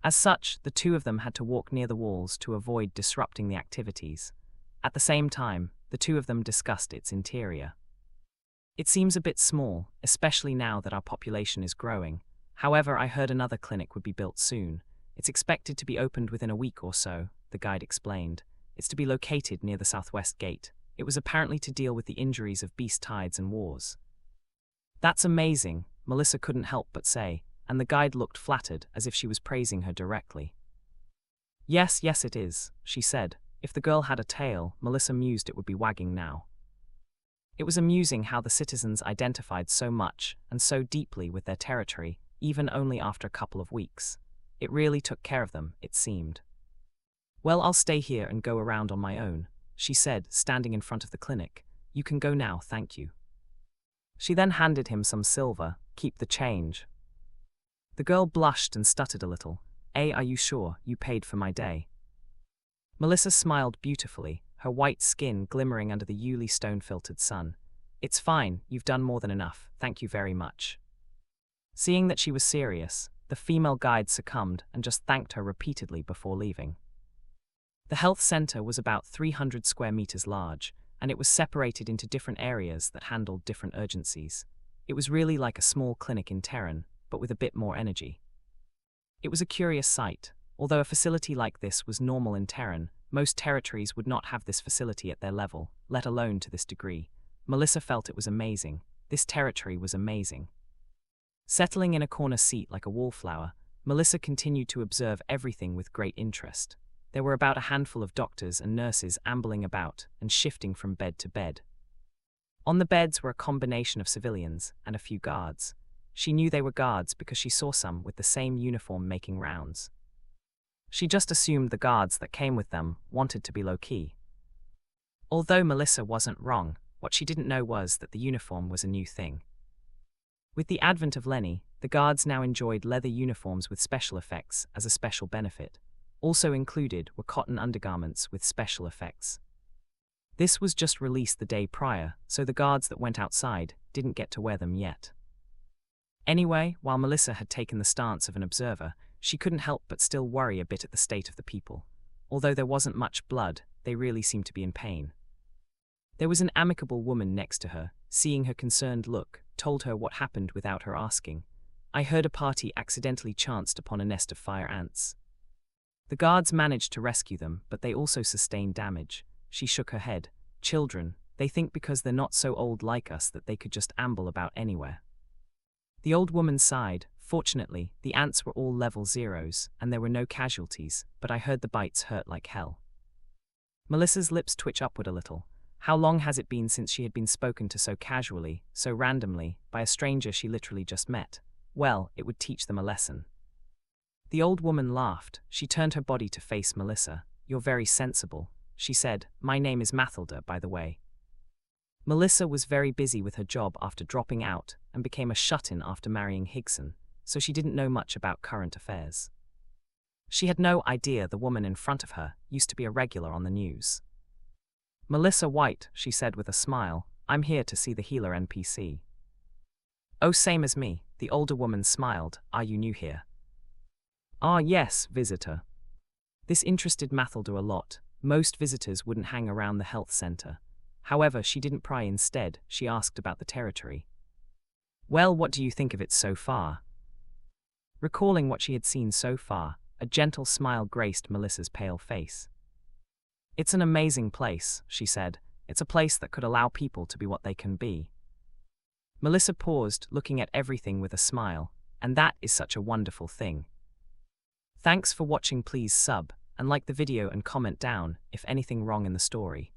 As such, the two of them had to walk near the walls to avoid disrupting the activities. At the same time, the two of them discussed its interior. "It seems a bit small, especially now that our population is growing. However, I heard another clinic would be built soon. It's expected to be opened within a week or so," the guide explained. "It's to be located near the southwest gate. It was apparently to deal with the injuries of beast tides and wars." "That's amazing," Melissa couldn't help but say, and the guide looked flattered as if she was praising her directly. Yes, it is," she said. If the girl had a tail, Melissa mused it would be wagging now. It was amusing how the citizens identified so much and so deeply with their territory, even only after a couple of weeks. It really took care of them, it seemed. "Well, I'll stay here and go around on my own," she said, standing in front of the clinic. "You can go now, thank you." She then handed him some silver. "Keep the change." The girl blushed and stuttered a little. Are you sure you paid for my day?" Melissa smiled beautifully, her white skin glimmering under the Yuli stone-filtered sun. "It's fine, you've done more than enough, thank you very much." Seeing that she was serious, the female guide succumbed and just thanked her repeatedly before leaving. The health center was about 300 square meters large, and it was separated into different areas that handled different urgencies. It was really like a small clinic in Terran, but with a bit more energy. It was a curious sight. Although a facility like this was normal in Terran, most territories would not have this facility at their level, let alone to this degree. Melissa felt it was amazing. This territory was amazing. Settling in a corner seat like a wallflower, Melissa continued to observe everything with great interest. There were about a handful of doctors and nurses ambling about and shifting from bed to bed. On the beds were a combination of civilians and a few guards. She knew they were guards because she saw some with the same uniform making rounds. She just assumed the guards that came with them wanted to be low-key. Although Melissa wasn't wrong, what she didn't know was that the uniform was a new thing. With the advent of Lenny, the guards now enjoyed leather uniforms with special effects as a special benefit. Also included were cotton undergarments with special effects. This was just released the day prior, so the guards that went outside didn't get to wear them yet. Anyway, while Melissa had taken the stance of an observer, she couldn't help but still worry a bit at the state of the people. Although there wasn't much blood, they really seemed to be in pain. There was an amicable woman next to her. Seeing her concerned look, told her what happened without her asking. I heard a party accidentally chanced upon a nest of fire ants. The guards managed to rescue them, but they also sustained damage. She shook her head. Children, they think because they're not so old like us that they could just amble about anywhere. The old woman sighed. Fortunately, the ants were all level zeros, and there were no casualties, but I heard the bites hurt like hell. Melissa's lips twitch upward a little. How long has it been since she had been spoken to so casually, so randomly, by a stranger she literally just met? Well, it would teach them a lesson. The old woman laughed. She turned her body to face Melissa. You're very sensible, she said. My name is Mathilda, by the way. Melissa was very busy with her job after dropping out and became a shut-in after marrying Higson, so she didn't know much about current affairs. She had no idea the woman in front of her used to be a regular on the news. Melissa White, she said with a smile, I'm here to see the healer NPC. Oh, same as me, the older woman smiled. Are you new here? Ah, yes, visitor. This interested Mathilda a lot. Most visitors wouldn't hang around the health center. However, she didn't pry. Instead, she asked about the territory. Well, what do you think of it so far? Recalling what she had seen so far, a gentle smile graced Melissa's pale face. It's an amazing place, she said. It's a place that could allow people to be what they can be. Melissa paused, looking at everything with a smile, and that is such a wonderful thing. Thanks for watching. Please sub, and like the video and comment down if anything wrong in the story.